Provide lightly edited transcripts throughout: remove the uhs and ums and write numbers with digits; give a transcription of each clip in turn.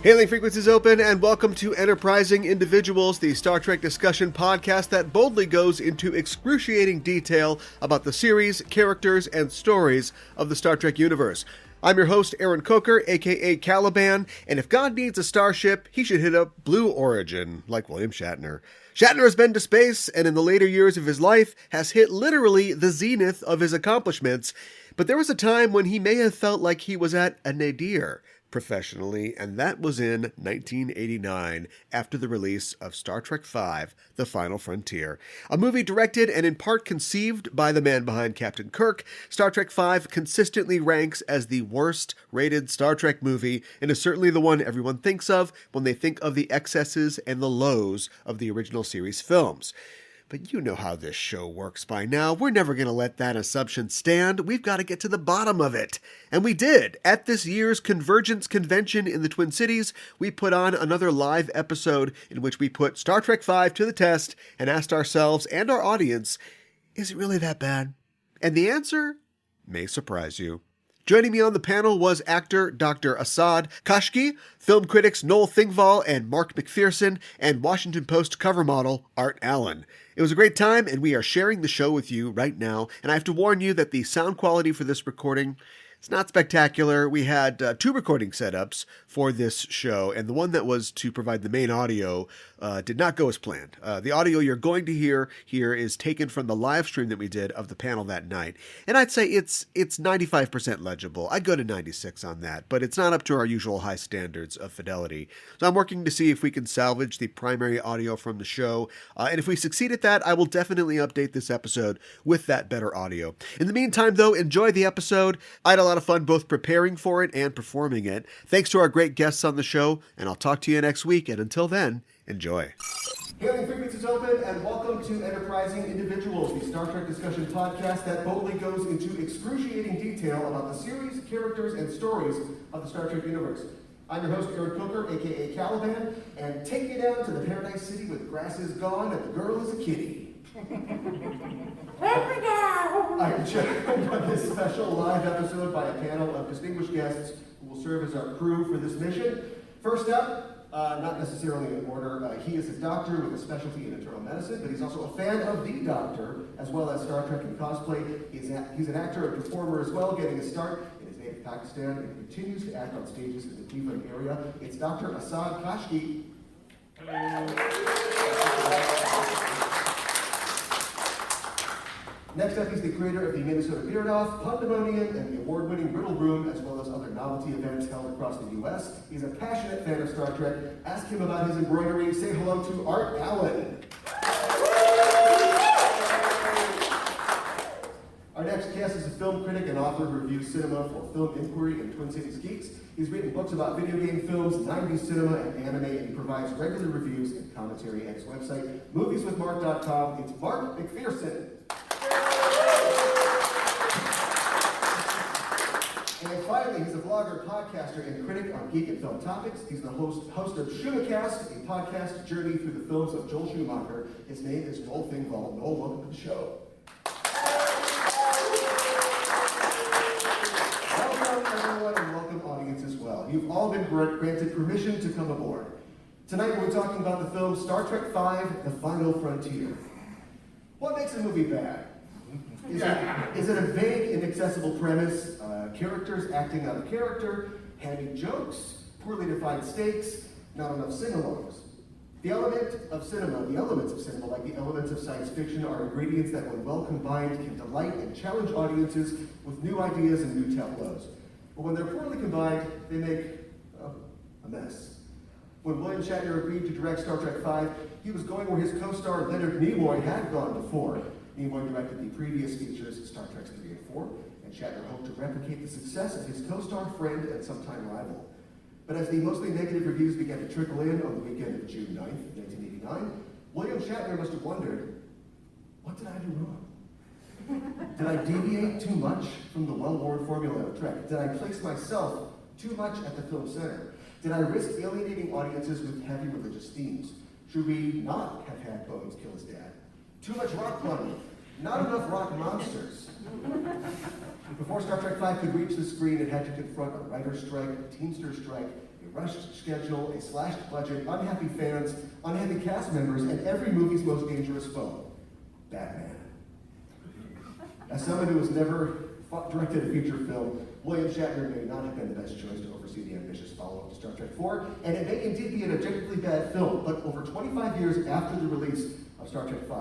Hailing frequencies open, and welcome to Enterprising Individuals, the Star Trek discussion podcast that boldly goes into excruciating detail about the series, characters, and stories of the Star Trek universe. I'm your host, Aaron Coker, aka Caliban, and if God needs a starship, he should hit up Blue Origin, like William Shatner. Shatner has been to space, and in the later years of his life, has hit literally the zenith of his accomplishments, but there was a time when he may have felt like he was at a nadir professionally, and that was in 1989, after the release of Star Trek V, The Final Frontier. A movie directed and in part conceived by the man behind Captain Kirk, Star Trek V consistently ranks as the worst-rated Star Trek movie, and is certainly the one everyone thinks of when they think of the excesses and the lows of the original series films. But you know how this show works by now. We're never going to let that assumption stand. We've got to get to the bottom of it. And we did. At this year's CONvergence Convention in the Twin Cities, we put on another live episode in which we put Star Trek V to the test and asked ourselves and our audience, is it really that bad? And the answer may surprise you. Joining me on the panel was actor Dr. Assad Khaishgi, film critics Noel Thingvall and Mark McPherson, and Washington Post cover model Art Allen. It was a great time, and we are sharing the show with you right now. And I have to warn you that the sound quality for this recording is not spectacular. We had two recording setups for this show, and the one that was to provide the main audio did not go as planned. The audio you're going to hear here is taken from the live stream that we did of the panel that night. And I'd say it's 95% legible. I'd go to 96 on that, but it's not up to our usual high standards of fidelity. So I'm working to see if we can salvage the primary audio from the show. And if we succeed at that, I will definitely update this episode with that better audio. In the meantime, though, enjoy the episode. I had a lot of fun both preparing for it and performing it. Thanks to our great guests on the show, and I'll talk to you next week. And until then, enjoy. Hailing frequencies open, and welcome to Enterprising Individuals, the Star Trek discussion podcast that boldly goes into excruciating detail about the series, characters, and stories of the Star Trek universe. I'm your host, Aaron Coker, aka Caliban, and take me down to the Paradise City with grass is gone and the girl is a kitty. I'm joined on this special live episode by a panel of distinguished guests who will serve as our crew for this mission. First up, not necessarily in order, he is a doctor with a specialty in internal medicine, but he's also a fan of The Doctor, as well as Star Trek and cosplay. He's an actor and performer as well, getting a start in his native Pakistan, and continues to act on stages in the Cleveland area. It's Dr. Assad Khaishgi. Next up, he's the creator of the Minnesota Beard Off, Pandemonium, and the award-winning Riddle Room, as well as other novelty events held across the U.S. He's a passionate fan of Star Trek. Ask him about his embroidery. Say hello to Art Allen. Our next guest is a film critic and author who reviews cinema for Film Inquiry and Twin Cities Geeks. He's written books about video game films, 90s cinema, and anime, and he provides regular reviews and commentary at his website, movieswithmark.com. It's Mark McPherson. And finally, he's a blogger, podcaster, and critic on geek and film topics. He's the host of Schumacast, a podcast journey through the films of Joel Schumacher. His name is Noel Thingvall. Noel, welcome to the show. Welcome, everyone, and welcome, audience, as well. You've all been granted permission to come aboard. Tonight, we're talking about the film Star Trek V, The Final Frontier. What makes a movie bad? Is it a vague, inaccessible premise, characters acting out of character, handy jokes, poorly defined stakes, not enough sing-alongs? The elements of cinema, like the elements of science fiction, are ingredients that, when well combined, can delight and challenge audiences with new ideas and new tableaus. But when they're poorly combined, they make a mess. When William Shatner agreed to direct Star Trek V, he was going where his co-star Leonard Nimoy had gone before. Nimoy directed the previous features, Star Trek 3 and 4, and Shatner hoped to replicate the success of his co-star friend and sometime rival. But as the mostly negative reviews began to trickle in on the weekend of June 9th, 1989, William Shatner must have wondered, what did I do wrong? Did I deviate too much from the well-worn formula of Trek? Did I place myself too much at the film center? Did I risk alienating audiences with heavy religious themes? Should we not have had Bones kill his dad? Too much rock money. Not enough rock monsters. Before Star Trek V could reach the screen, it had to confront a writer's strike, a Teamster strike, A rushed schedule, a slashed budget, unhappy fans, unhappy cast members, and every movie's most dangerous foe, Batman. As someone who has never directed a feature film, William Shatner may not have been the best choice to oversee the ambitious follow-up to Star Trek IV, and it may indeed be an objectively bad film, but over 25 years after the release of Star Trek V,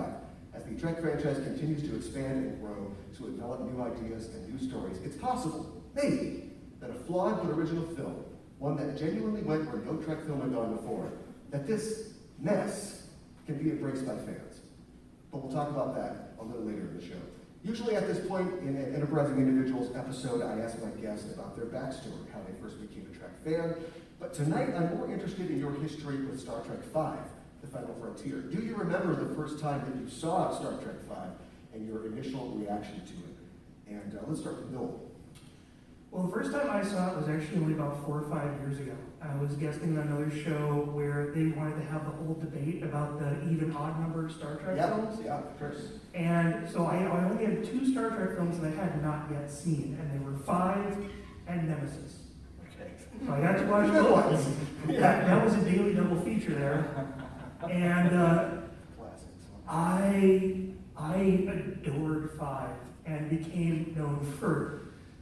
as the Trek franchise continues to expand and grow, to develop new ideas and new stories, it's possible, maybe, that a flawed but original film, one that genuinely went where no Trek film had gone before, that this mess can be embraced by fans. But we'll talk about that a little later in the show. Usually at this point in an Enterprising Individuals episode, I ask my guests about their backstory, how they first became a Trek fan. But tonight, I'm more interested in your history with Star Trek V, The Final Frontier. Do you remember the first time that you saw Star Trek V and your initial reaction to it? And let's start with Noel. Well, the first time I saw it was actually only about 4 or 5 years ago. I was guesting on another show where they wanted to have the whole debate about the even odd number Star Trek films. Yeah, of course. And so I only had 2 Star Trek films that I had not yet seen, and they were 5 and Nemesis. Okay. So I got to watch both. That was a daily double feature there. And I adored 5 and became known for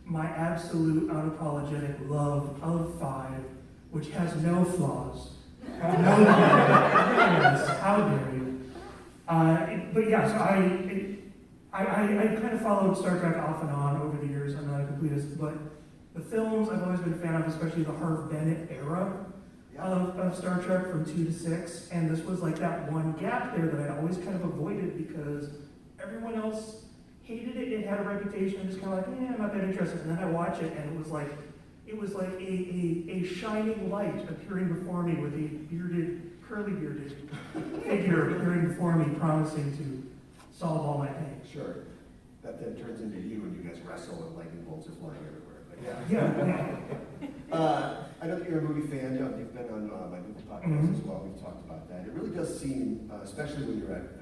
my absolute unapologetic love of 5, which has no flaws. No flaws. How dare you? But yeah, so I kind of followed Star Trek off and on over the years. I'm not a completist, but the films I've always been a fan of, especially the Harv Bennett era of Star Trek from 2 to 6. And this was like that one gap there that I'd always kind of avoided because everyone else hated it. It had a reputation. I'm just kind of like, I'm not that interested. And then I watch it, and it was like a shining light appearing before me with a curly bearded figure appearing before me, promising to solve all my pain. Sure. That then turns into you, and you guys wrestle, and lightning bolts are flying everywhere. But Yeah. I know that you're a movie fan. You've been on my movie podcast as well. We've talked about that. It really does seem, especially when you're at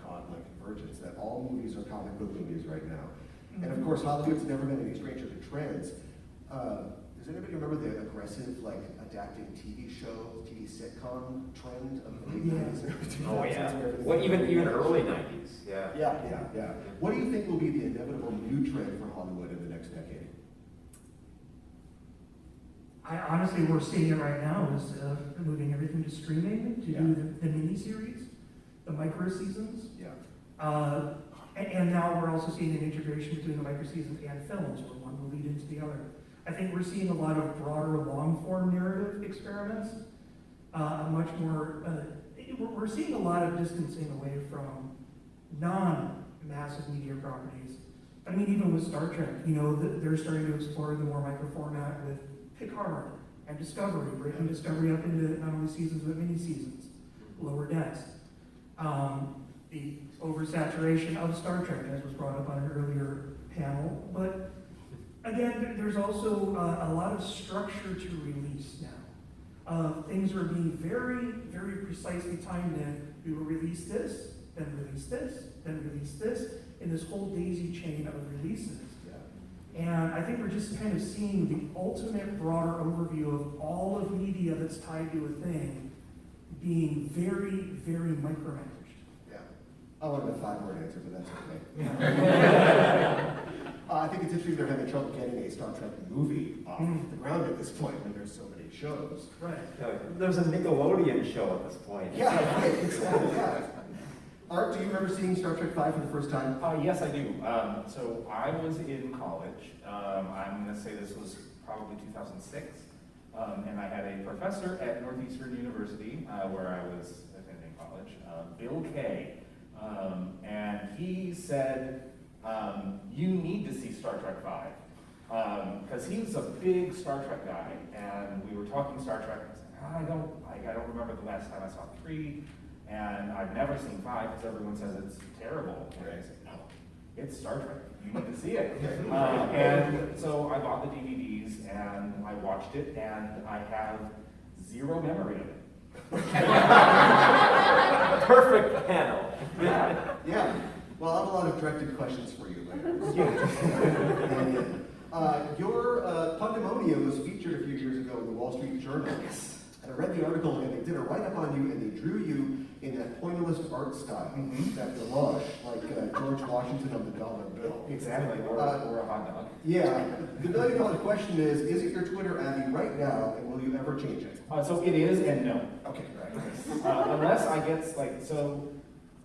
Con like CONvergence, that all movies are comic book movies right now. And of course, Hollywood's never been any stranger to trends. Does anybody remember the aggressive, like, adapting TV show, TV sitcom trend of the late 90s? Oh yeah. Well, even early 90s. Yeah. What do you think will be the inevitable new trend for Hollywood in the next decade? Honestly, we're seeing it right now is moving everything to streaming, to do the miniseries, the micro seasons. Yeah. And now we're also seeing an integration between the micro seasons and films, where one will lead into the other. I think we're seeing a lot of broader, long-form narrative experiments. Much more. We're seeing a lot of distancing away from non-massive media properties. I mean, even with Star Trek, they're starting to explore the more micro format with Picard and Discovery, breaking Discovery up into not only seasons but mini seasons, Lower Decks. The oversaturation of Star Trek, as was brought up on an earlier panel, but again, there's also a lot of structure to release now. Things are being very, very precisely timed in. We will release this, then release this, then release this, in this whole daisy chain of releases. And I think we're just kind of seeing the ultimate broader overview of all of media that's tied to a thing being very, very micromanaged. Yeah. I wanted a 5-word answer, but that's okay. I think it's interesting they're having trouble getting a Star Trek movie off the ground at this point when there's so many shows. Right. There's a Nickelodeon show at this point. Yeah, right, exactly. Yeah. Art, do you remember seeing Star Trek V for the first time? Yes, I do. So I was in college. I'm going to say this was probably 2006. And I had a professor at Northeastern University, where I was attending college, Bill Kay. And he said, you need to see Star Trek V. Because he was a big Star Trek guy. And we were talking Star Trek, and I was like, I don't remember the last time I saw 3. And I've never seen 5 because everyone says it's terrible. And I say, no, it's Star Trek. You need to see it. And so I bought the DVDs and I watched it, and I have zero memory of it. Perfect panel. Yeah. Well, I have a lot of directed questions for you later. Your Pandemonium was featured featured a few years ago in the Wall Street Journal. Yes. And I read the article, and they did a write-up on you, and they drew you in that pointillist art style, that garage, like George Washington on the dollar bill. Exactly, or a hot dog. Yeah. The million-dollar question is it your Twitter Abby right now, and will you ever change it? So it is and no. Okay, Unless I get, like, so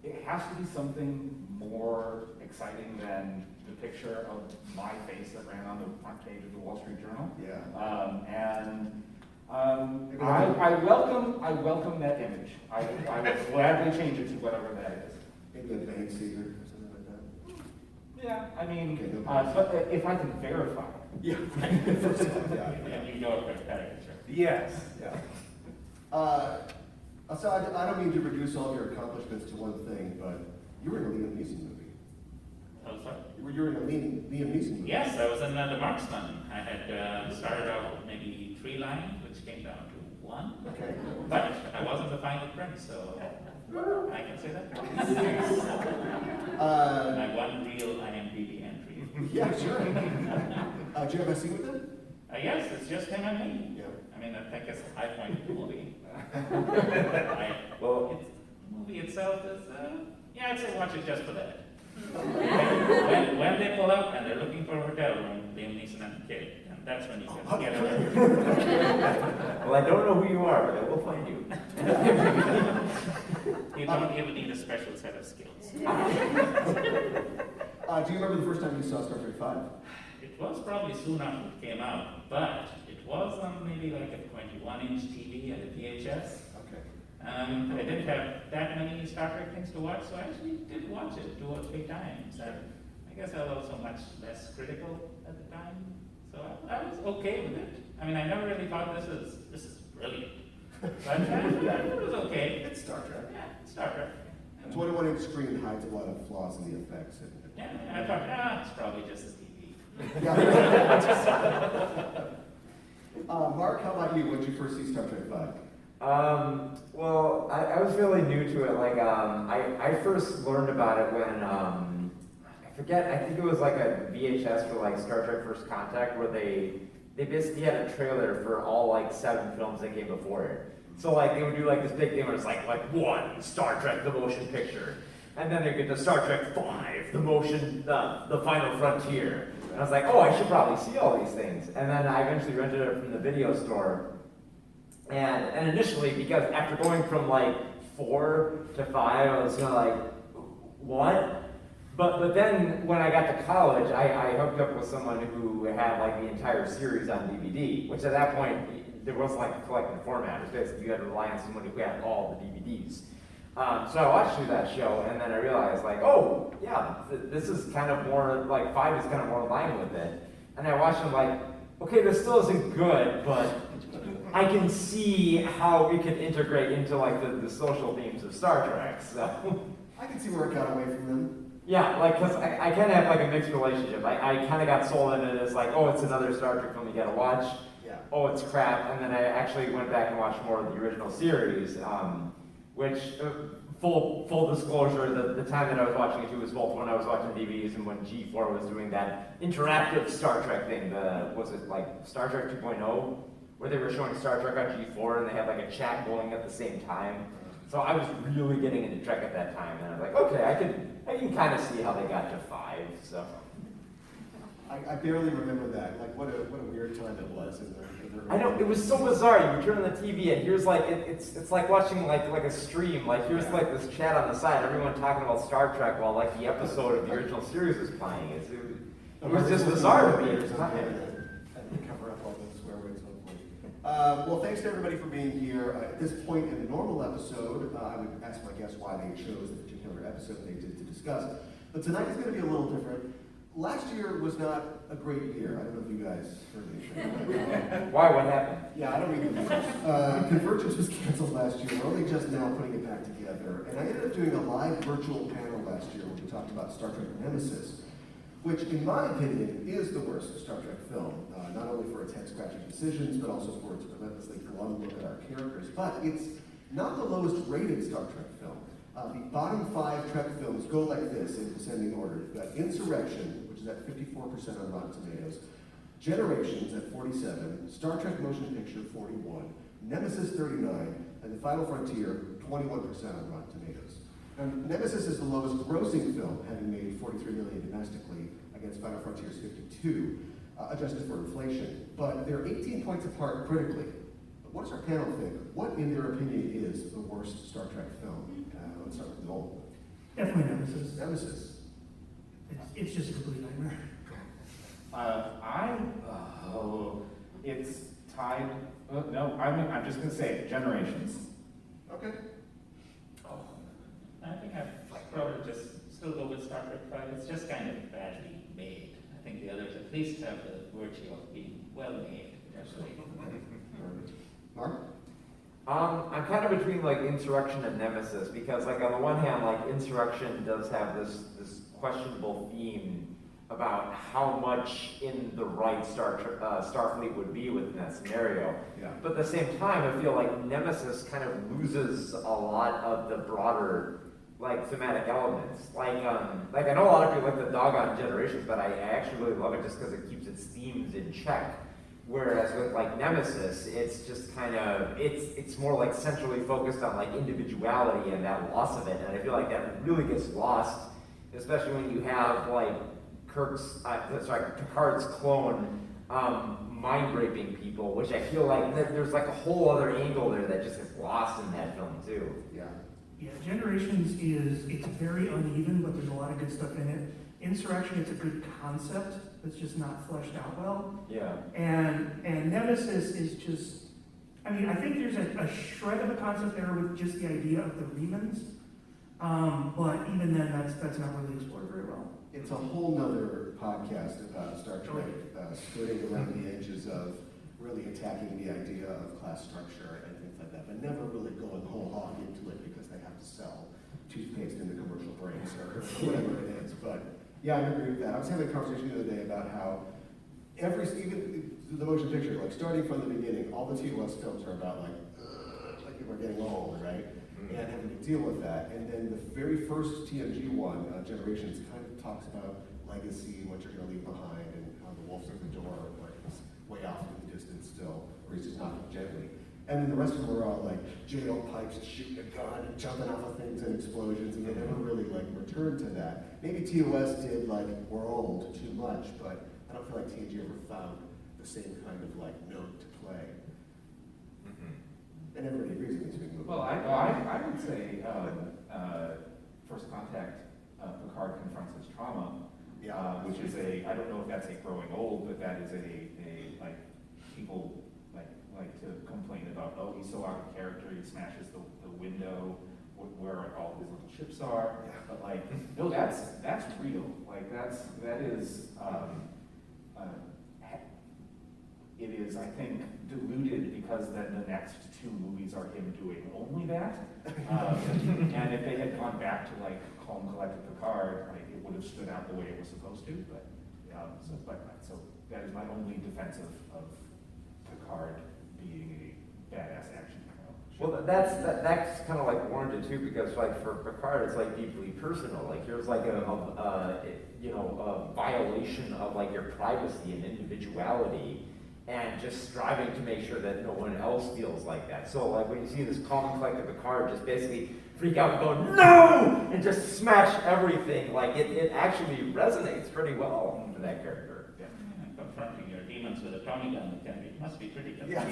it has to be something more exciting than the picture of my face that ran on the front page of the Wall Street Journal. Yeah. I welcome that image. I would gladly change it to whatever that is. Maybe a bank secret or something like that. Yeah, I mean, Okay, no but if I can verify it. Yeah. And you know a caricature. Yes. Yeah. So I don't mean to reduce all of your accomplishments to one thing, but you were in a Liam Neeson movie. Oh, sorry? You were in a Liam Neeson movie. Yes, I was in The Marksman. I had started out with maybe 3 lines, which came down to 1. Okay. But I wasn't the final print, so I can say that. My one real IMDb entry. Yeah, sure. Do you have a scene with him? Yes, it's just him and me. Yeah. I mean, I think it's a high point of the movie. The movie itself is, I'd say watch it just for that. when they pull up and they're looking for a hotel room, Liam Neeson and the kid, and that's when you can get it. Well, I don't know who you are, but I will find you. You don't even need a special set of skills. Do you remember the first time you saw Star Trek 5? It was probably soon after it came out, but it was on maybe like a 21-inch TV and a VHS. Okay. I didn't have that many Star Trek things to watch, so I actually did watch it 2 or 3 times. And I guess I was also much less critical at the time, so I was okay with it. I mean, I never really thought this is brilliant, but it was okay. It's Star Trek. Yeah, it's Star Trek. A 21-inch screen hides a lot of flaws in the effects. Yeah, I thought, it's probably just a TV. Mark, how about you? When did you first see Star Trek 5? Well, I was fairly new to it. Like, I first learned about it when, I forget, I think it was like a VHS for like Star Trek First Contact, where they basically had a trailer for all like 7 films that came before it. So like, they would do like this big thing where it's like 1, Star Trek, the motion picture. And then they get to Star Trek 5, the motion, the Final Frontier. And I was like, oh, I should probably see all these things. And then I eventually rented it from the video store. And initially, because after going from like 4 to 5, I was kind of like, what? But then when I got to college, I hooked up with someone who had like the entire series on DVD, which at that point, there wasn't like a collecting format. It was basically you had to rely on someone who had all the DVDs. So I watched through that show, and then I realized, like, oh, yeah, this is kind of more, like, 5 is kind of more in line with it. And I watched them like, okay, this still isn't good, but I can see how it can integrate into, like, the social themes of Star Trek, so. I can see where it got away from them. Yeah, like, because I kind of have, like, a mixed relationship. I kind of got sold into it as, like, oh, it's another Star Trek film you gotta watch. Yeah. Oh, it's crap. And then I actually went back and watched more of the original series. Which, full disclosure, the time that I was watching it too was both when I was watching DVDs and when G4 was doing that interactive Star Trek thing, was it like Star Trek 2.0, where they were showing Star Trek on G4 and they had like a chat going at the same time. So I was really getting into Trek at that time, and I was like, okay, I can kind of see how they got to 5, so. I barely remember that. Like, what a weird time it was. I know, it was so bizarre. You turn on the TV and here's like, it's like watching like a stream. Like here's like this chat on the side, everyone talking about Star Trek while like the episode of the original series was playing. It was just bizarre to me. Cover up all those swear words, hopefully. Well, thanks to everybody for being here. At this point in the normal episode, I would ask my guests why they chose the particular episode they did to discuss. But tonight is going to be a little different. Last year was not a great year. I don't know if you guys heard anything. Why? What happened? Yeah, I don't read the news. CONvergence was canceled last year. We're only just now putting it back together. And I ended up doing a live virtual panel last year where we talked about Star Trek Nemesis, which, in my opinion, is the worst Star Trek film. Not only for its head-scratching decisions, but also for its relentlessly glum look at our characters. But it's not the lowest rated Star Trek film. The bottom 5 Trek films go like this in descending order. You've got Insurrection, which is at 54% on Rotten Tomatoes. Generations at 47, Star Trek Motion Picture 41, Nemesis 39, and The Final Frontier 21% on Rotten Tomatoes. Now, Nemesis is the lowest grossing film, having made $43 million domestically against Final Frontier's 52, adjusted for inflation. But they're 18 points apart critically. But what does our panel think? What, in their opinion, is the worst Star Trek film? Let's start with Noel. Definitely Nemesis. Nemesis. It's just a complete nightmare. It's tied. No, I'm just gonna say Generations. Okay. I think I'd probably just still go with Star Trek 5. It's just kind of badly made. I think the others at least have the virtue of being well made. Mark? I'm kind of between like Insurrection and Nemesis because like on the one hand, like Insurrection does have this questionable theme about how much in the right Starfleet would be within that scenario. Yeah. But at the same time, I feel like Nemesis kind of loses a lot of the broader like thematic elements. Like I know a lot of people like the dog on Generations, but I actually really love it just because it keeps its themes in check. Whereas with like Nemesis, it's just kind of, it's more like centrally focused on like individuality and that loss of it. And I feel like that really gets lost, especially when you have like Picard's clone mind raping people, which I feel like there's like a whole other angle there that just gets lost in that film too. Yeah, Generations it's very uneven, but there's a lot of good stuff in it. Insurrection, it's a good concept that's just not fleshed out well. Yeah. And Nemesis is just, I mean, I think there's a shred of a concept there with just the idea of the remnants, but even then, that's not really explored very well. It's a whole nother podcast about Star Trek skirting around the edges of really attacking the idea of class structure and things like that, but never really going whole hog into it because they have to sell toothpaste in the commercial breaks or whatever it is. But yeah, I agree with that. I was having a conversation the other day about how even the motion picture, like starting from the beginning, all the TOS films are about like people are getting old, right? And having to deal with that. And then the very first TNG one, Generations, kind of talks about legacy, what you're going to leave behind, and how the wolf's at the door, like it's way off in the distance still, or he's just knocking gently. And then the rest of them are all like jail pipes, shooting a gun, and jumping off of things and explosions, and they never really like returned to that. Maybe TOS did like we're old too much, but I don't feel like TNG ever found the same kind of like note to play. And everybody agrees with me. Well, I would say First Contact, Picard confronts his trauma, which is I don't know if that's a growing old, but that is a like people like to complain about, oh, he's so out of character, he smashes the window where all his little ships are, but like, no, that's real, like that is it is, I think, diluted because then the next two movies are him doing only that. And if they had gone back to like Calm, Collected Picard, like it would have stood out the way it was supposed to. But so that is my only defense of Picard being a badass action hero. Well, that's kind of like warranted too, because like for Picard, it's like deeply personal. Like there's like a violation of like your privacy and individuality, and just striving to make sure that no one else feels like that. So like when you see this calm and collected Picard just basically freak out and go, no! And just smash everything, like it actually resonates pretty well for that character. Yeah. Confronting your demons with a Tommy gun must be pretty good. Yeah.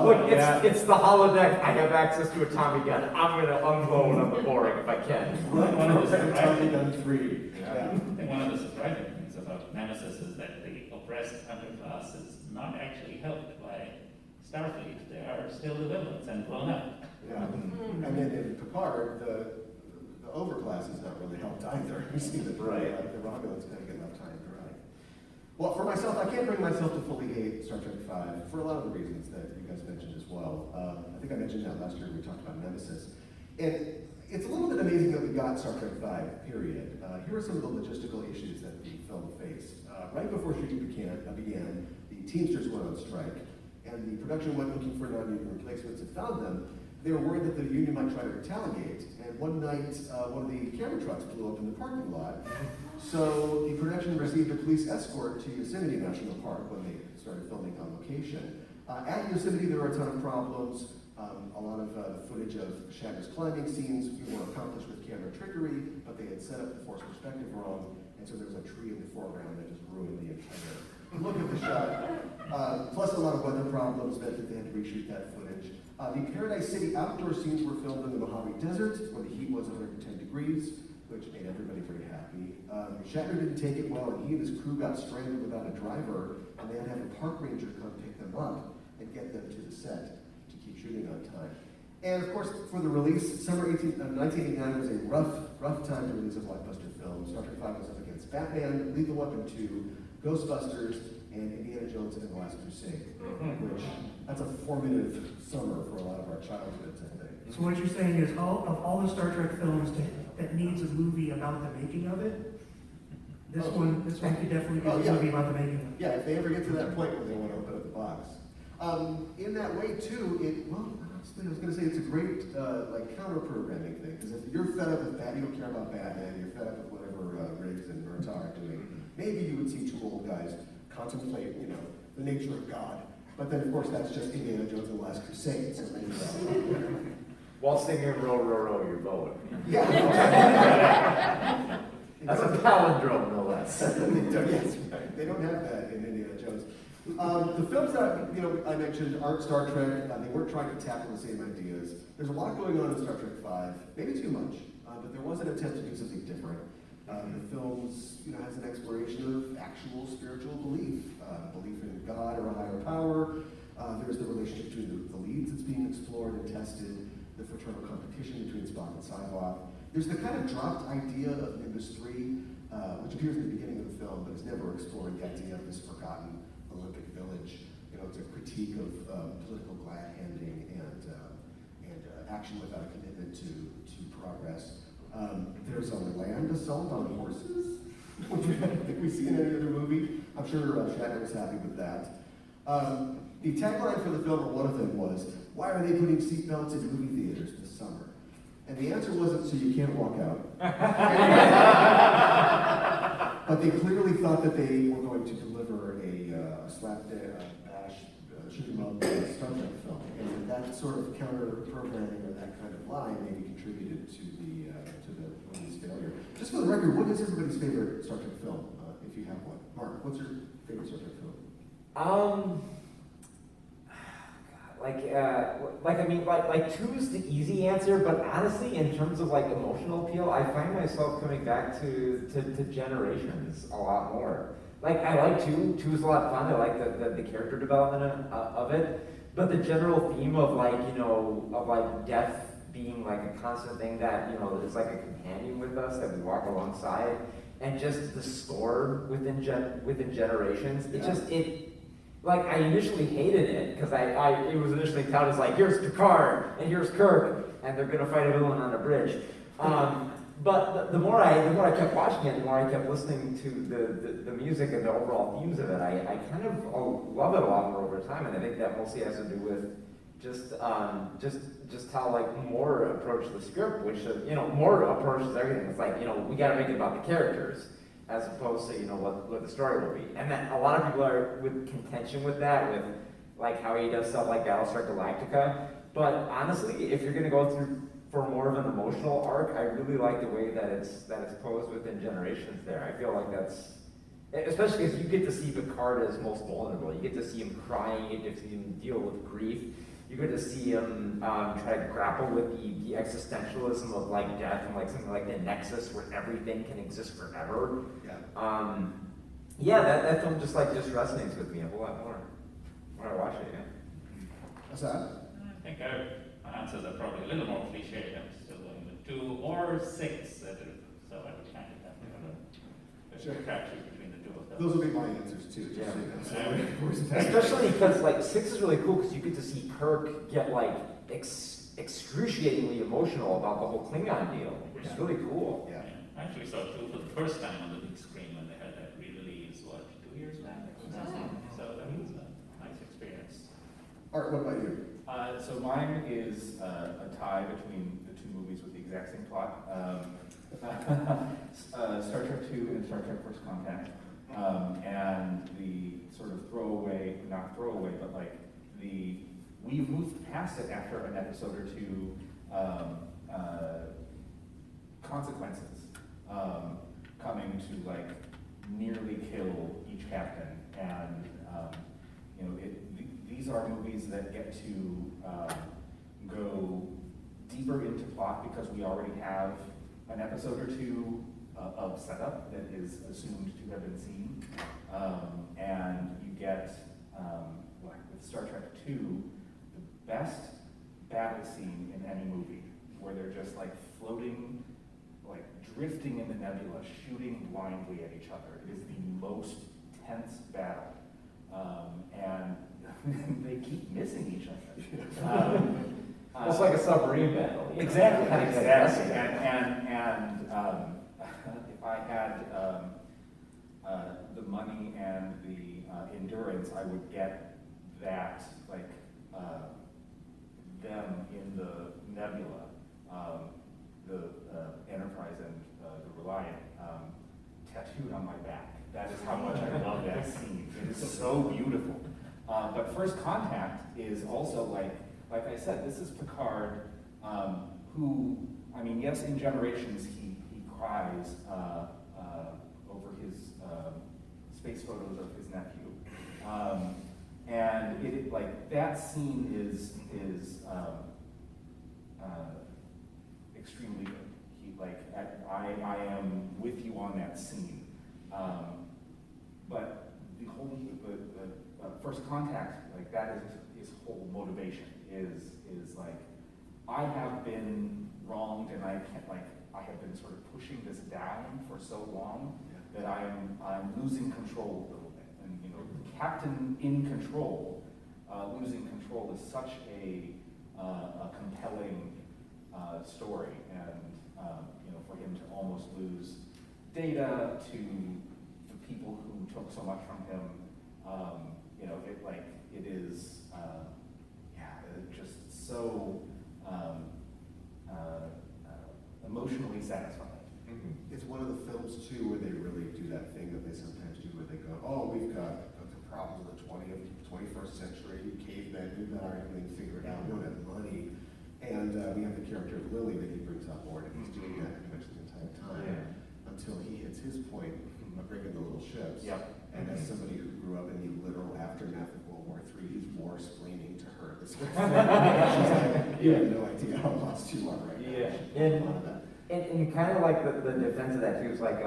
Look, it's the holodeck. I have access to a Tommy gun. I'm going to unload on the boring if I can. One of the Tommy gun 3. I think one of the surprising things about Nemesis is that the oppressed underclass is not actually helped by Starfleet. They are still the villains and blown up. Yeah. And then in Picard, the overclass is not really helped either. You see the Romulans kind of get left high and dry. Well, for myself, I can't bring myself to fully hate Star Trek V for a lot of the reasons that you guys mentioned as well. I think I mentioned that last year when we talked about Nemesis. And it's a little bit amazing that we got Star Trek V, period. Here are some of the logistical issues that the film faced. Right before shooting began, the Teamsters went on strike, and the production went looking for non-union replacements and found them. they were worried that the union might try to retaliate, and one night, one of the camera trucks blew up in the parking lot. So the production received a police escort to Yosemite National Park when they started filming on location. At Yosemite, there were a ton of problems. A lot of the footage of Shatner's climbing scenes were accomplished with camera trickery, but they had set up the forced perspective wrong, and so there was a tree in the foreground that just ruined the entire look at the shot. Plus a lot of weather problems meant that they had to reshoot that footage. The Paradise City outdoor scenes were filmed in the Mojave Desert, where the heat was 110 degrees, which made everybody very happy. Shatner didn't take it well, and he and his crew got stranded without a driver, and they had to have a park ranger come pick them up and get them to the set to keep shooting on time. And of course, for the release, summer 1989 was a rough time to release a blockbuster film. Star Trek V was up against Batman, Lethal Weapon 2, Ghostbusters, and Indiana Jones and the Last Crusade, which that's a formative summer for a lot of our childhoods, I think. So what you're saying is, of all the Star Trek films that needs a movie about the making of it, this one could definitely be a movie about the making of it. Yeah, if they ever get to that point where they want to open up the box. In that way, too, honestly, I was going to say it's a great counter-programming thing, because if you're fed up with Batman, you don't care about Batman, you're fed up with whatever Riggs and Murtaugh are doing, maybe you would see two old guys contemplate, the nature of God. But then, of course, that's just Indiana Jones and the Last Crusade. So While singing Row, Row, Row Your Boat. Yeah. That's a palindrome, no less. Yes, right. They don't have that in Indiana Jones. The films that I mentioned aren't Star Trek. They weren't trying to tackle the same ideas. There's a lot going on in Star Trek V, maybe too much, but there was an attempt to do something different. The films, has an exploration of actual spiritual belief, belief in God or a higher power. There's the relationship between the leads that's being explored and tested, the fraternal competition between Spock and Cyborg. There's the kind of dropped idea of Nimbus 3, which appears at the beginning of the film, but is never explored, the idea of this forgotten Olympic village. It's a critique of political glad-handing and action without a commitment to progress. There's a land assault on horses, which I don't think we see in any other movie. I'm sure Shatner was happy with that. The tagline for the film, or one of them, was, "Why are they putting seatbelts in movie theaters this summer?" And the answer wasn't so you can't walk out. But they clearly thought that they were going to deliver a slapdash, shoot 'em up Star Trek film. And that sort of counter-programming or that kind of line maybe contributed to the movie's failure. Just for the record, what is everybody's favorite Star Trek film, if you have one? Mark, what's your favorite Star Trek film? Like 2 is the easy answer, but honestly, in terms of emotional appeal, I find myself coming back to Generations a lot more. I like 2. 2 is a lot of fun. I like the character development of it, but the general theme of death being a constant thing that is like a companion with us that we walk alongside, and just the score within Generations. I initially hated it because it was initially touted as here's Picard and here's Kirk and they're gonna fight a villain on a bridge. But the more I kept watching it, the more I kept listening to the music and the overall themes of it, I kind of love it a lot more over time, and I think that mostly has to do with just how more approach the script, which more approaches everything. It's we got to make it about the characters, as opposed to what the story will be. And then a lot of people are with contention with that, with how he does stuff like Battlestar Galactica. But honestly, if you're gonna go through for more of an emotional arc, I really like the way that it's posed within Generations there. I feel like that's, especially because you get to see Picard as most vulnerable. You get to see him crying, you get to see him deal with grief. You get to see him try to grapple with the existentialism of death and something like the Nexus where everything can exist forever. Yeah. That film just resonates with me a whole lot more when I watch it. Yeah. Assad? I think my answers are probably a little more cliche. I'm still going with 2 or 6. So I would kind of have to crapshoot between the 2 of them. Those will be my answers too. Especially because 6 is really cool because you get to see Kirk get excruciatingly emotional about the whole Klingon deal, which is really cool. Yeah. I actually saw 2 for the first time on the big screen when they had that re-release, 2 years back? So that was a nice experience. Art, what about you? So mine is a tie between the two movies with the exact same plot. Star Trek II and Star Trek First Contact. And the sort of throwaway, not throwaway, but like we've moved past it after an episode or two, consequences coming to like nearly kill each captain. And these are movies that get to go deeper into plot because we already have an episode or two of setup that is assumed to have been seen. And you get, with Star Trek II, the best battle scene in any movie, where they're just like floating, like drifting in the nebula, shooting blindly at each other. It is the most tense battle. And they keep missing each other. It's like a submarine battle. Exactly. And if I had the money and the endurance, I would get that, like them in the nebula, the Enterprise and the Reliant, tattooed on my back. That is how much I love that scene. It is so beautiful. But First Contact is also like I said, this is Picard, who, I mean, yes, in Generations he cries over his space photos of his nephew, and it like that scene is extremely good. I am with you on that scene, but the whole First Contact, like that is his whole motivation. Is like, I have been wronged and I have been sort of pushing this down for so long that I'm losing control a little bit. And the captain in control, losing control is such a compelling story, and for him to almost lose Data to the people who took so much from him, it is. Just so emotionally satisfying. Mm-hmm. It's one of the films too where they really do that thing that they sometimes do, where they go, "Oh, we've got the problems of the 21st century, cavemen, we've got everything figured out, we don't have money," and we have the character of Lily that he brings on board, and he's doing that pretty much the entire time until he hits his point of bringing the little ships. Yep. And as somebody who grew up in the literal aftermath of World War III, he's more explaining to her this whole thing. She's like, you have no idea how lost you are right now. And kind of like the defense of that too is like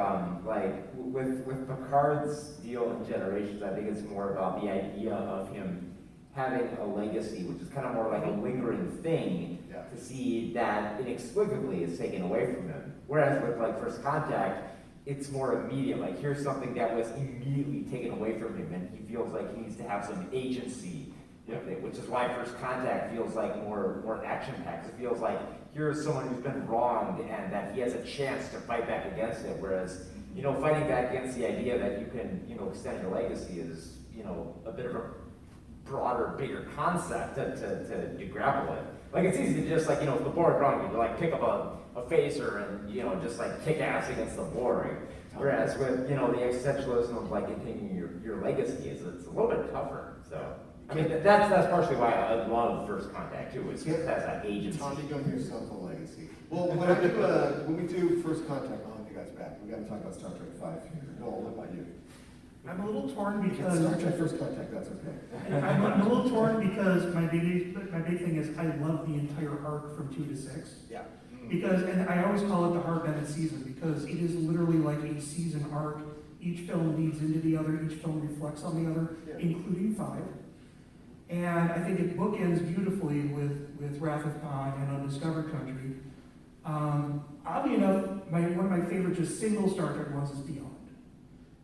with Picard's deal in Generations, I think it's more about the idea of him having a legacy, which is kind of more like a lingering thing to see that inexplicably is taken away from him. Whereas with like First Contact, it's more immediate, like here's something that was immediately taken away from him and he feels like he needs to have some agency with it, which is why First Contact feels like more action-packed. It feels like here's someone who's been wronged and that he has a chance to fight back against it, whereas, fighting back against the idea that you can, extend your legacy is, a bit of a broader, bigger concept to grapple with. Like it's easy to just like, if the Borg wrong you, like pick up a phaser and, just like kick ass against the Borg. Whereas with, the existentialism of like continuing your legacy it's a little bit tougher. So, I mean, that's partially why I love First Contact too, is because it has that agency. Tommy, go yourself a legacy. Well, when we do First Contact, I'll have you guys back. We got to talk about Star Trek 5 here. Noel, what about you? I'm a little torn because Star Trek First Contact, that's okay. I'm a little torn because my big thing is I love the entire arc from 2 to 6. Yeah. Because, and I always call it the Hard-Bennett season because it is literally like a season arc. Each film leads into the other, each film reflects on the other, including 5. And I think it bookends beautifully with Wrath of Khan and Undiscovered Country. Oddly enough, one of my favorite just single Star Trek ones is Beyond.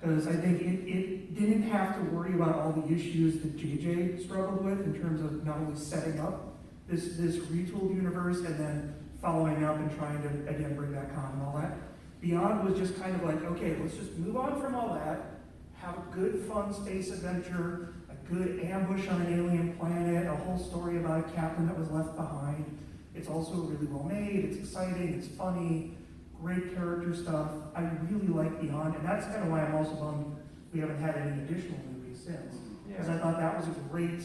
Because I think it didn't have to worry about all the issues that JJ struggled with in terms of not only setting up this retooled universe and then following up and trying to, again, bring back Khan and all that. Beyond was just kind of like, okay, let's just move on from all that, have a good, fun space adventure, a good ambush on an alien planet, a whole story about a captain that was left behind. It's also really well made, it's exciting, it's funny, great character stuff. I really like Beyond, and that's kind of why I'm also bummed we haven't had any additional movies since. Because I thought that was a great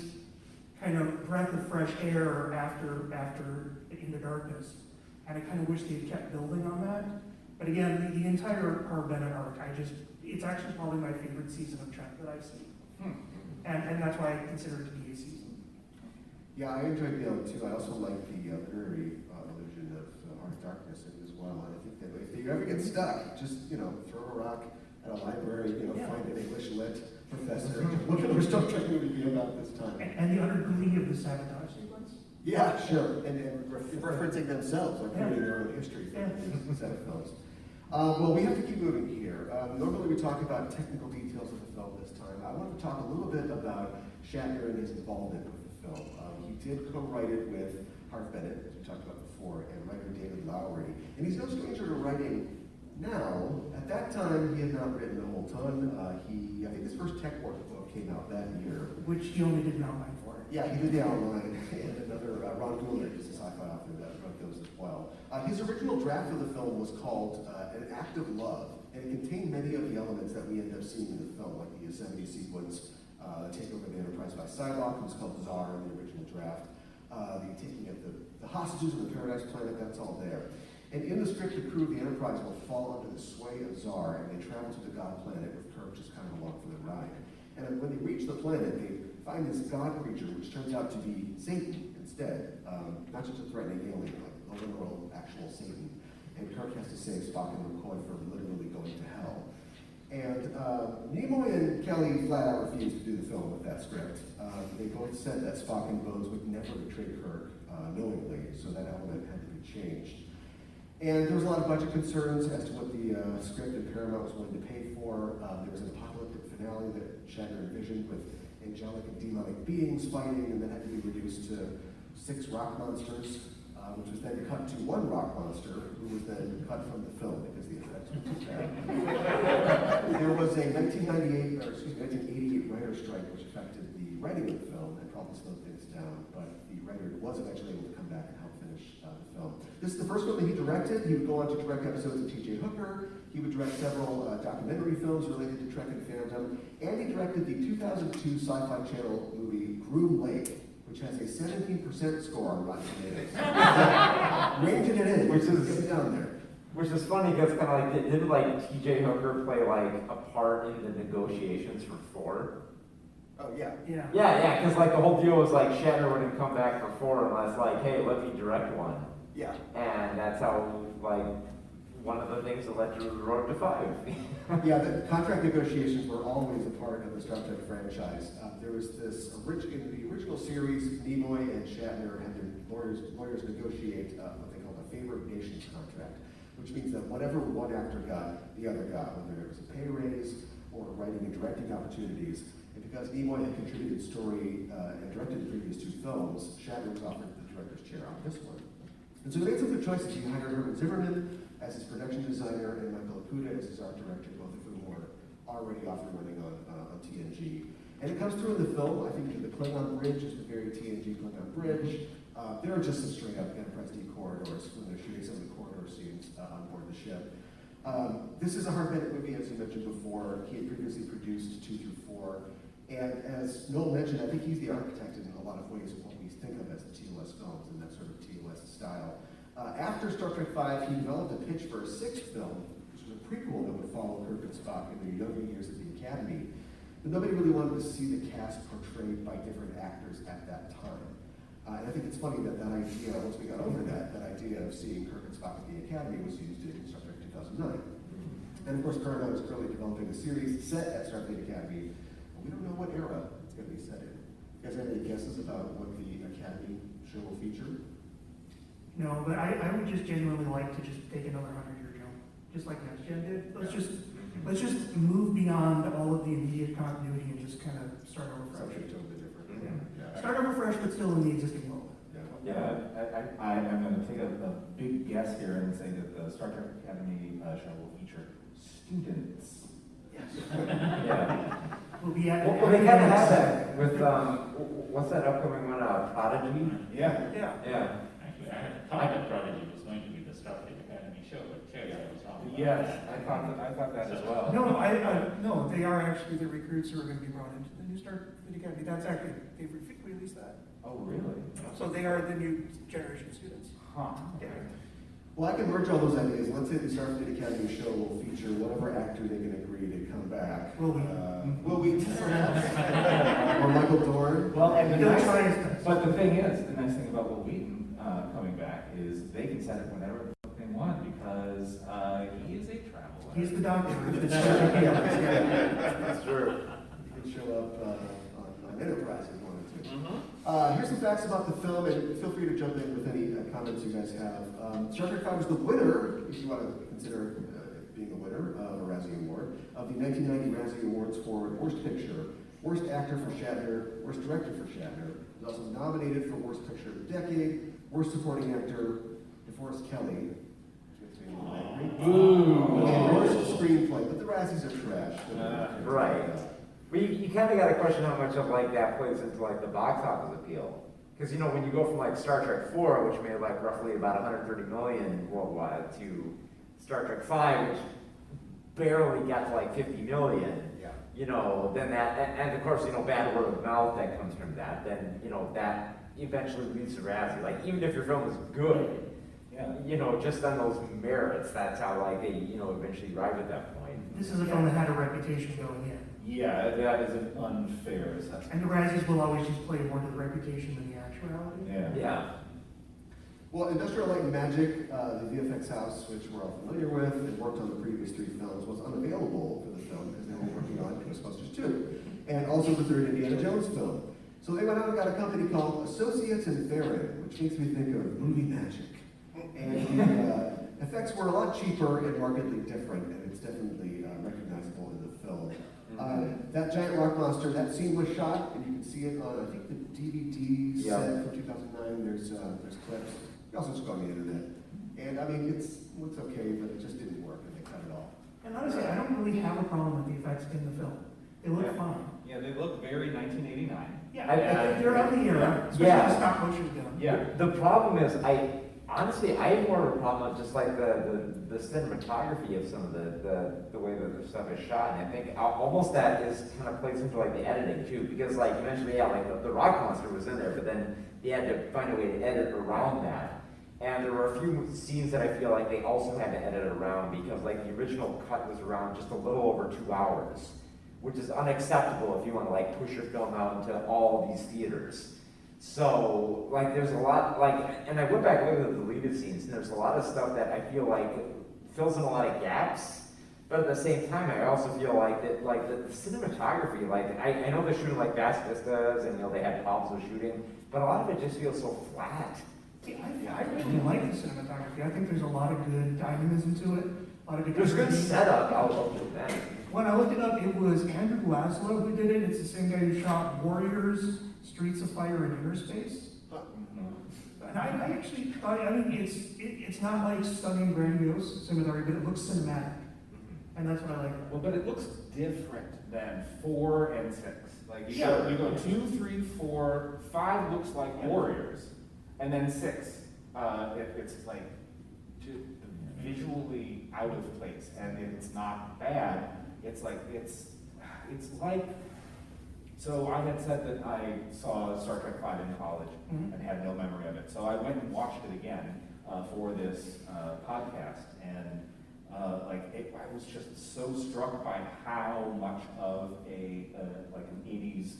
kind of breath of fresh air after In the Darkness. And I kind of wish they had kept building on that. But again, the entire Harv Bennett arc, it's actually probably my favorite season of Trek that I've seen. And that's why I consider it to be a season. Yeah, I enjoyed Beyond too. I also like the literary illusion of Heart of Darkness as well. And I think that if you ever get stuck, just throw a rock at a library, find an English lit professor. What can our Star Trek movie be about this time? And the utter glee of the sabotage sequence. Yeah, sure. And referencing themselves, like creating their own history for these set of films. Well, we have to keep moving here. Normally we talk about technical details of the film this time. I want to talk a little bit about Shatner and his involvement with the film. He did co-write it with Harv Bennett, as we talked about before, and writer David Lowery. And he's no stranger to writing now. At that time, he had not written a whole ton. I think his first tech work book came out that year. Which he only did an outline for. Yeah, he did the outline, and another, Ron Goulart is a sci-fi author that wrote those as well. His original draft of the film was called An Act of Love, and it contained many of the elements that we end up seeing in the film, like the Yosemite sequence, the takeover of the Enterprise by Psylocke, who's called Tsar in the original draft, the taking of the hostages of the Paradise Planet, that's all there. And in the script, the crew of the Enterprise will fall under the sway of Tsar, and they travel to the God planet with Kirk just kind of along for the ride. And when they reach the planet, they find this God creature, which turns out to be Satan instead, not just a threatening alien, like a literal, actual Satan. And Kirk has to save Spock and McCoy from literally going to hell. And Nimoy and Kelly flat out refused to do the film with that script. They both said that Spock and Bones would never betray Kirk knowingly, so that element had to be changed. And there was a lot of budget concerns as to what the script and Paramount was willing to pay for. There was an apocalyptic finale that Shatner envisioned with angelic and demonic beings fighting, and that had to be reduced to 6 rock monsters, which was then cut to 1 rock monster, who was then cut from the film because the effects were too bad. There was a 1988 writer's strike which affected the writing of the film and probably slowed things down, but the writer was eventually able to come back and help finish the film. This is the first film that he directed. He would go on to direct episodes of T.J. Hooker. He would direct several documentary films related to Trek and fandom, and he directed the 2002 Sci-Fi Channel movie Groom Lake, which has a 17% score on Rotten Tomatoes. Ranging it in, which is down there. Which is funny because kind of like, did like T.J. Hooker play like a part in the negotiations for 4? Oh, yeah. Yeah, because like the whole deal was like Shatner wouldn't come back for 4 unless like, hey, let me direct one. Yeah. And that's how like one of the things that led to the road to 5. Yeah, the contract negotiations were always a part of the Star Trek franchise. There was this, in the original series, Nimoy and Shatner had their lawyers negotiate what they called a favored nations contract, which means that whatever one actor got, the other got, whether it was a pay raise or writing and directing opportunities. And because Nimoy had contributed story and directed the previous 2 films, Shatner was offered the director's chair on this one. And so he made some good choices. He hired Herman Zimmerman as his production designer and Michael Laputa as his art director, both of whom were already off and running on TNG. And it comes through in the film. I think the Klingon bridge is the very TNG Klingon bridge. There are just some straight up Enterprise D corridors when they're shooting some of the corridor scenes on board the ship. This is a Harv Bennett movie, as you mentioned before. He had previously produced 2 through 4. And as Noel mentioned, I think he's the architect in a lot of ways of what we think of as the TOS films and that sort of TOS style. After Star Trek V, he developed a pitch for a 6th film, which was a prequel that would follow Kirk and Spock in their younger years at the Academy. But nobody really wanted to see the cast portrayed by different actors at that time. And I think it's funny that that idea, once we got over that idea of seeing Kirk and Spock at the Academy was used in Star Trek 2009. And of course, Paramount is currently developing a series set at Starfleet Academy, but we don't know what era it's going to be set in. You guys have any guesses about what the Academy show will feature? No, but I would just genuinely like to just take another 100-year jump, just like Next Gen did. Let's just move beyond all of the immediate continuity and just kind of start over fresh. Something totally different. Yeah. Start over fresh, but still in the existing world. I am going to take a big guess here and say that the Star Trek Academy show will feature students. Yes. Yeah. We'll be at Well, they kind of have that With, what's that upcoming one, Prodigy? Yeah. Yeah. Yeah. Actually, I had thought that Prodigy was going to be the Star Trek Academy show, but clearly I was wrong. Yes, I thought that as well. No, they are actually the recruits who are going to be brought into the new Star Trek Academy. That's actually, they've released that. Oh, really? So they are the new generation of students. Huh. Yeah. Well, I can merge all those ideas. Let's say the Starfleet Academy show will feature whatever actor they can agree to come back. Will we? Will we? Or Michael Dorn? Well, and He'll try his best. but the thing is, the nice thing about Will Wheaton coming back is they can set it whenever they want because he is a traveler. He's the doctor. That's true. You can show up on Enterprise if you wanted to. Here's some facts about the film, and feel free to jump in with any comments you guys have. Star Trek V was the winner, if you want to consider being a winner of a Razzie Award, of the 1990 Razzie Awards for Worst Picture, Worst Actor for Shatner, Worst Director for Shatner. He was also nominated for Worst Picture of the Decade, Worst Supporting Actor, DeForest Kelley. Ooh. And Worst Screenplay, but the Razzies are trash. Right. But you kind of got to question how much of like that plays into like the box office appeal. Because you know when you go from like Star Trek 4, which made like roughly about 130 million worldwide, to Star Trek 5, which barely got to like 50 million. Yeah. You know, then that, and of course, you know, bad word of mouth that comes from that. Then you know that eventually leads to Razzie. Like even if your film is good, Yeah. you know, just on those merits, that's how like they you know eventually arrive at that point. This is a film that had a reputation going in. Yeah, that is an unfair assessment. And the Razzies will always just play more to the reputation than the actuality. Yeah. Yeah. Well, Industrial Light and Magic, the VFX house, which we're all familiar with and worked on the previous 3 films, was unavailable for the film because they were working on Ghostbusters 2, and also the 3rd Indiana Jones film. So they went out and got a company called Associates and Theron, which makes me think of movie magic. And the effects were a lot cheaper and markedly different, and it's definitely recognizable in the film. That giant rock monster, that scene was shot, and you can see it on, I think, the DVD set from 2009. There's clips. You also just go on the internet. And I mean, it looks okay, but it just didn't work, and they cut it off. And honestly, I don't really have a problem with the effects in the film. They look fine. Yeah, they look very 1989. Yeah, they're of the era, especially the stop motion done. Yeah. The problem is, honestly, I have more of a problem with just like the cinematography of some of the way that the stuff is shot, and I think almost that is kind of plays into like the editing too, because like you mentioned, yeah, like the rock monster was in there, but then they had to find a way to edit around that. And there were a few scenes that I feel like they also had to edit around because like the original cut was around just a little over 2 hours, which is unacceptable if you want to like push your film out into all these theaters. So, like, there's a lot, like, and I went back and looked at the deleted scenes, and there's a lot of stuff that I feel like fills in a lot of gaps, but at the same time, I also feel like that, like, the cinematography, like, I know they're shooting, like, vast vistas, and, you know, they had problems with shooting, but a lot of it just feels so flat. See, I really like the cinematography. I think there's a lot of good dynamism to it. A lot of good. There's good setup, I'll do that. When I looked it up, it was Andrew Laszlo who did it. It's the same guy who shot Warriors, Streets of Fire, and Inner Space. And I actually thought, I mean, it's not like stunning, grandiose cinematography, but it looks cinematic. And that's what I like. Well, but it looks different than 4 and 6. Like you go 2, 3, 4, 5 looks like Warriors, and then 6, it's like visually out of place, and it's not bad. It's like it's like. So I had said that I saw Star Trek 5 in college and had no memory of it. So I went and watched it again for this podcast, and I was just so struck by how much of like an 80s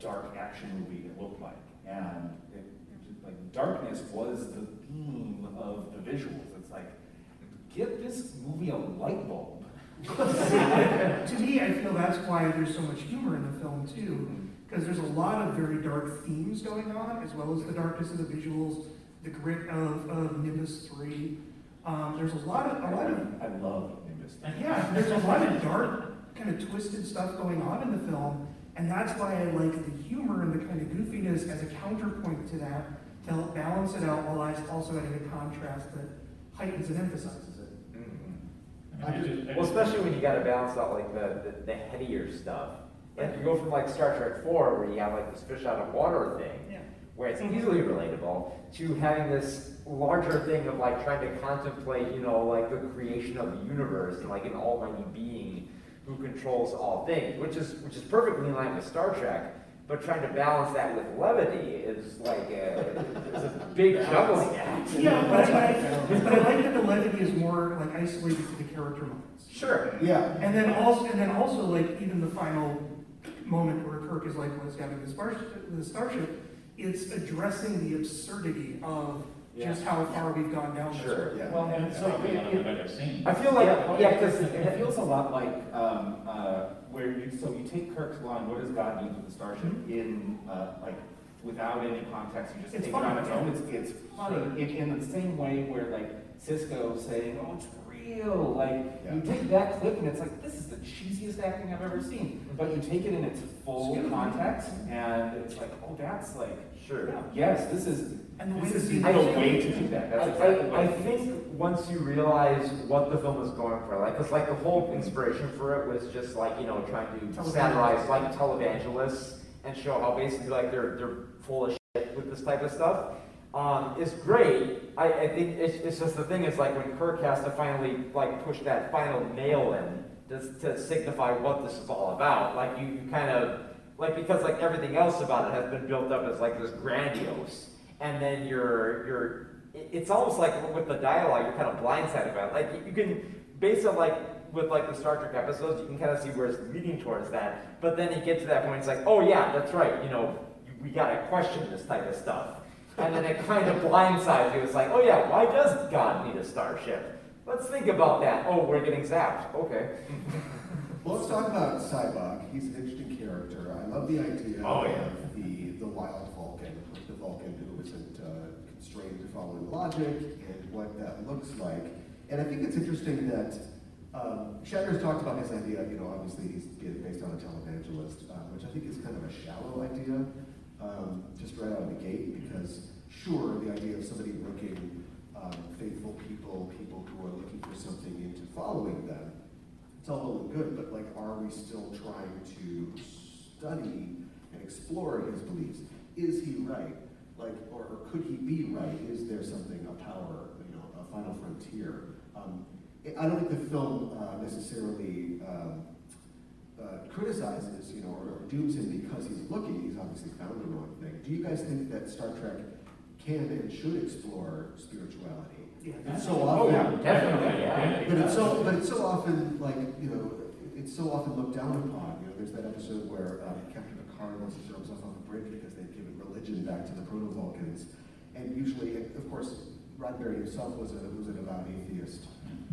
dark action movie it looked like, and like darkness was the theme of the visuals. It's like, get this movie a light bulb. To me, I feel that's why there's so much humor in the film too, because there's a lot of very dark themes going on, as well as the darkness of the visuals, the grit of Nimbus 3. There's a lot of I love Nimbus 3. Yeah, there's a lot of dark, kind of twisted stuff going on in the film, and that's why I like the humor and the kind of goofiness as a counterpoint to that, to help balance it out while also adding a contrast that heightens and emphasizes it. Well, especially when you got to balance out like the headier stuff. And you go from like Star Trek 4, where you have like this fish out of water thing, where it's easily relatable, to having this larger thing of like trying to contemplate, you know, like the creation of the universe and like an almighty being who controls all things, which is perfectly in line with Star Trek. But trying to balance that with levity is like it's a big juggling act. Yeah, but I like that the levity is more like isolated to the character moments. Sure. Yeah. And then also like even the final moment where Kirk is like, let's get in the starship, it's addressing the absurdity of just how far we've gone down this road. Yeah. Well, and so I feel like because it feels a lot like where you take Kirk's line, what does God need with the starship in like without any context, you just It's take funny, it on its own. yeah. It's funny in the same way where like Cisco saying, "Oh, it's real." Like you take that clip and it's like, this is the cheesiest acting I've ever seen. But you take it in its full context and it's like, oh, that's like yes, this is. And the way this is the the way to do that. That's exactly what I it is. think once you realize what the film was going for, like, because like the whole inspiration for it was just like, you know, trying to satirize like televangelists and show how basically like they're full of shit with this type of stuff. It's great. I think it's just the thing is like when Kirk has to finally like push that final nail in to signify what this is all about. Like you kind of like because like everything else about it has been built up as like this grandiose. And then it's almost like with the dialogue, you're kind of blindsided by it. Like you can, based on like, with like the Star Trek episodes, you can kind of see where it's leading towards that. But then you get to that point, it's like, oh yeah, that's right, you know, we gotta question this type of stuff. And then it kind of blindsides you. It's like, oh yeah, why does God need a starship? Let's think about that. Oh, we're getting zapped. Okay. Well, let's talk about Cybok. He's an interesting character. I love the idea of the wild Vulcan, the Vulcan who isn't constrained to following logic and what that looks like. And I think it's interesting that Shatner's talked about his idea, you know, obviously he's based on a televangelist, which I think is kind of a shallow idea, just right out of the gate, because sure, the idea of somebody looking faithful people who are looking for something into following them, it's all well and good, but like, are we still trying to study and explore his beliefs? Is he right? Like, or could he be right? Is there something, a power, you know, a final frontier? I don't think the film necessarily criticizes, you know, or dooms him because he's looking. He's obviously found the wrong thing. Do you guys think that Star Trek can and should explore spirituality? Yeah. It's so often, Definitely, but it's so often like, you know, it's so often looked down upon. You know, there's that episode where Captain Picard wants to throw himself off a bridge because they've given religion back to the Proto-Vulcans, and usually, of course, Roddenberry himself was a devout atheist,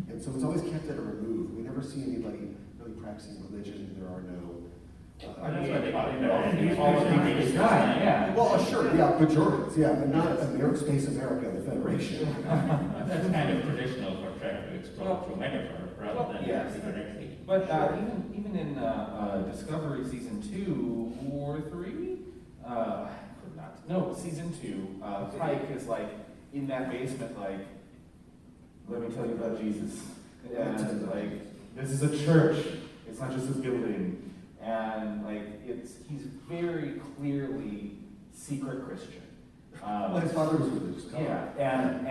and so it's always kept at a remove. We never see anybody really practicing religion. There are no. That's why they call it Well, sure, Bajorans, but not Space America, the Federation. That's kind of traditional for Trek to explore through metaphor rather than directly. But even in Discovery season 2 or 3, could not. No, season 2, Pike is like in that basement, like, let me tell you about Jesus. And like, this is a church. It's not just a building. And like, he's very clearly secret Christian. Well, his father was religious. And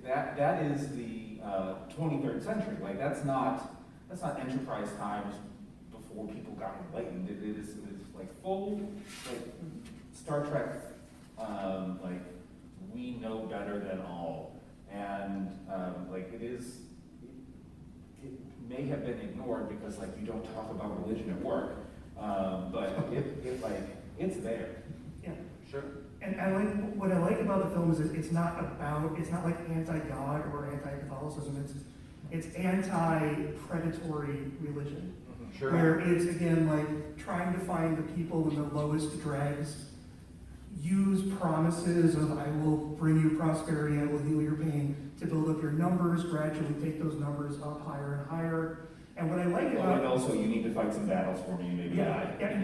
that is the 23rd century. Like that's not Enterprise times before people got enlightened. It is like full like Star Trek. Like we know better than all, and like it is. It may have been ignored because like you don't talk about religion at work, but it's there. Yeah. Sure. And what I like about the film is it's not like anti-God or anti-Catholicism. It's anti-predatory religion. Sure. Where it's again like trying to find the people in the lowest dregs, use promises of I will bring you prosperity, I will heal your pain, to build up your numbers, gradually take those numbers up higher and higher. And what I like about and also you need to fight some battles for me, maybe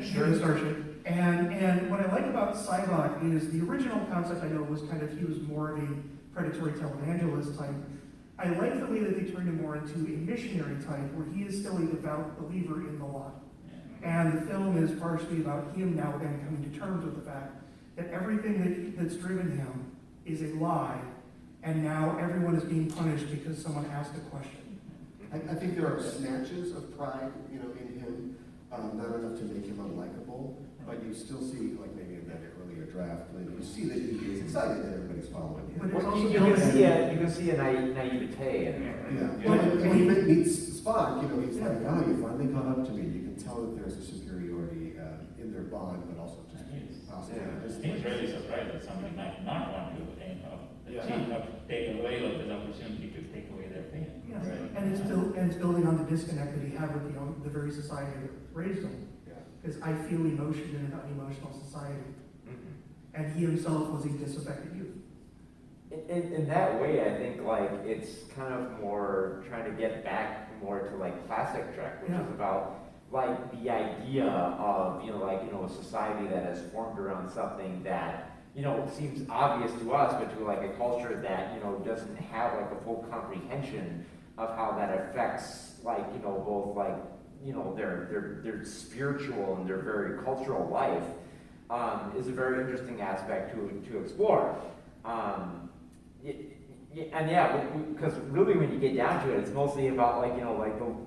sure. Starship. And what I like about Cybok is the original concept I know was kind of he was more of a predatory televangelist type. I like the way that they turned him more into a missionary type, where he is still a devout believer in the lie. And the film is partially about him now again coming to terms with the fact that everything that's driven him is a lie, and now everyone is being punished because someone asked a question. I think there are snatches of pride, in him, not enough to make him unlikable, but you still see, like maybe in that earlier draft, you see that he is excited that everybody's following him. But it's Well, also you can see a naivete in there. Yeah, well, and when he meets Spock, he's like, oh, you finally caught up to me. You can tell that there's a superiority in their bond, but also just possibly. He's really surprised that somebody might not want to, take away this opportunity to take away their pain. Yeah. Right. And it's building on the disconnect that he had with the very society that raised him. Because I feel emotion in an unemotional society. And he himself was a disaffected youth. In that way, I think it's kind of more trying to get back more to classic Trek, which is about the idea of a society that has formed around something that seems obvious to us, but to a culture that doesn't have a full comprehension of how that affects both their spiritual and their very cultural life is a very interesting aspect to explore. Because really when you get down to it, it's mostly about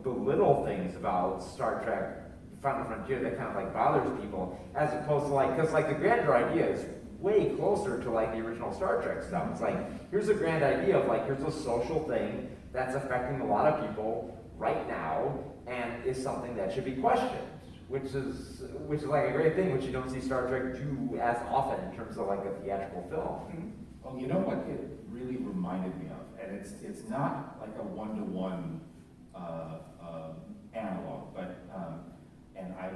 the little things about Star Trek Final Frontier that kind of bothers people, as opposed to because the grander idea is way closer to the original Star Trek stuff. It's here's a grand idea of here's a social thing that's affecting a lot of people right now and is something that should be questioned, which is a great thing, which you don't see Star Trek do as often in terms of a theatrical film. Well, you know what it really reminded me of, and it's not a one-to-one analog, but and I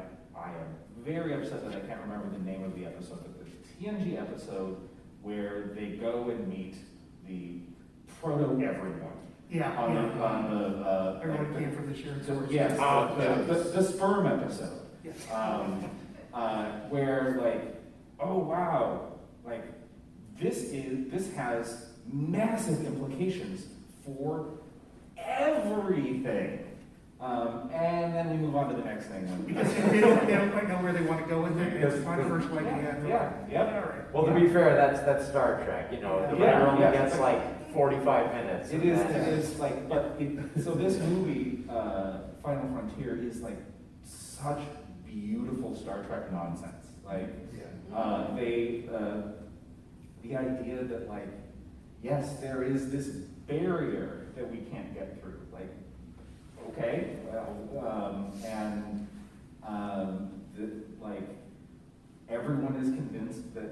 am very upset that I can't remember the name of the episode, but the TNG episode where they go and meet the proto-everyone. Everyone came from the shared source. Yes, the sperm episode. Yes. Where oh wow, this has massive implications for everything. And then we move on to the next thing. Because they don't quite know where they want to go with it. It's a controversial idea. Yeah. Well, to be fair, that's Star Trek. The writer only gets 45 minutes. It is so this movie, Final Frontier, is such beautiful Star Trek nonsense. The idea that yes, there is this barrier that we can't get through. Okay, well, everyone is convinced that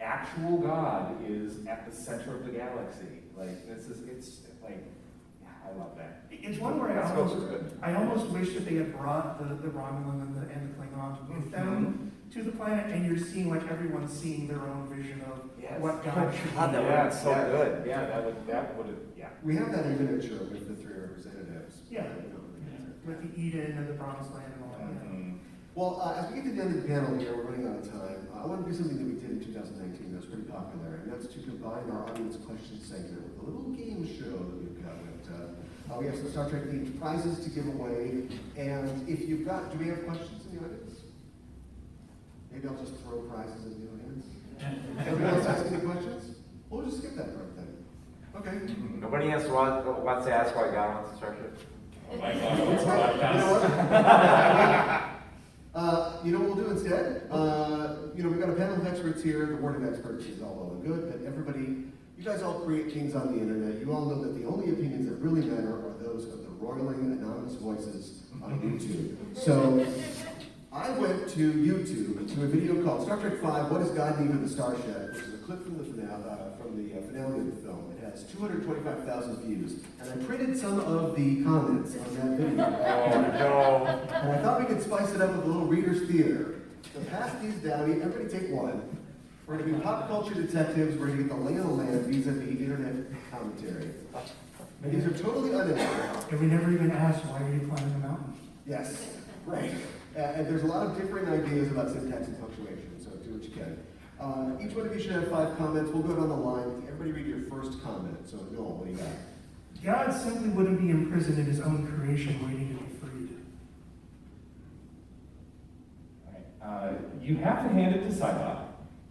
actual God is at the center of the galaxy. I love that. It's one where I almost wish that they had brought the Romulan and the Klingons with them to the planet, and you're seeing everyone's seeing their own vision of what God should be. That would so good. Yeah, that would yeah. We have that in miniature with the three representatives. Yeah. With the Eden and the Promised Land and all that. Well, as we get to the end of the panel here, we're running out of time. I want to do something that we did in 2019 that was pretty popular, and that's to combine our audience question segment with a little game show that we've got. We have some Star Trek themed prizes to give away, and if you've got, do we have questions in the audience? Maybe I'll just throw prizes in the audience. Nobody else ask any questions? We'll just skip that part then. Okay. Nobody else wants to ask why God wants to start it. Oh my God, what's podcast? You know what we'll do instead? We've got a panel of experts here. The word of experts is all well and good, but everybody, you guys all create kings on the internet. You all know that the only opinions that really matter are those of the roiling anonymous voices on YouTube. So I went to YouTube to a video called Star Trek V, What Does God Need with the Starshed, which is a clip from the finale of the film. It has 225,000 views, and I printed some of the comments on that video. Oh no! And I thought we could spice it up with a little reader's theater. So pass these down, everybody take one. We're going to be pop culture detectives. We're going to get the lay of the land vis-a-vis internet commentary. And these are totally unedited. And we never even asked, why are you climbing a mountain? Yes, right. And there's a lot of different ideas about syntax and punctuation, so do what you can. Each one of you should have 5 comments. We'll go down the line. Everybody read your first comment. So, Noel, what do you got? God simply wouldn't be imprisoned in his own creation waiting to be freed. you have to hand it to Psylocke.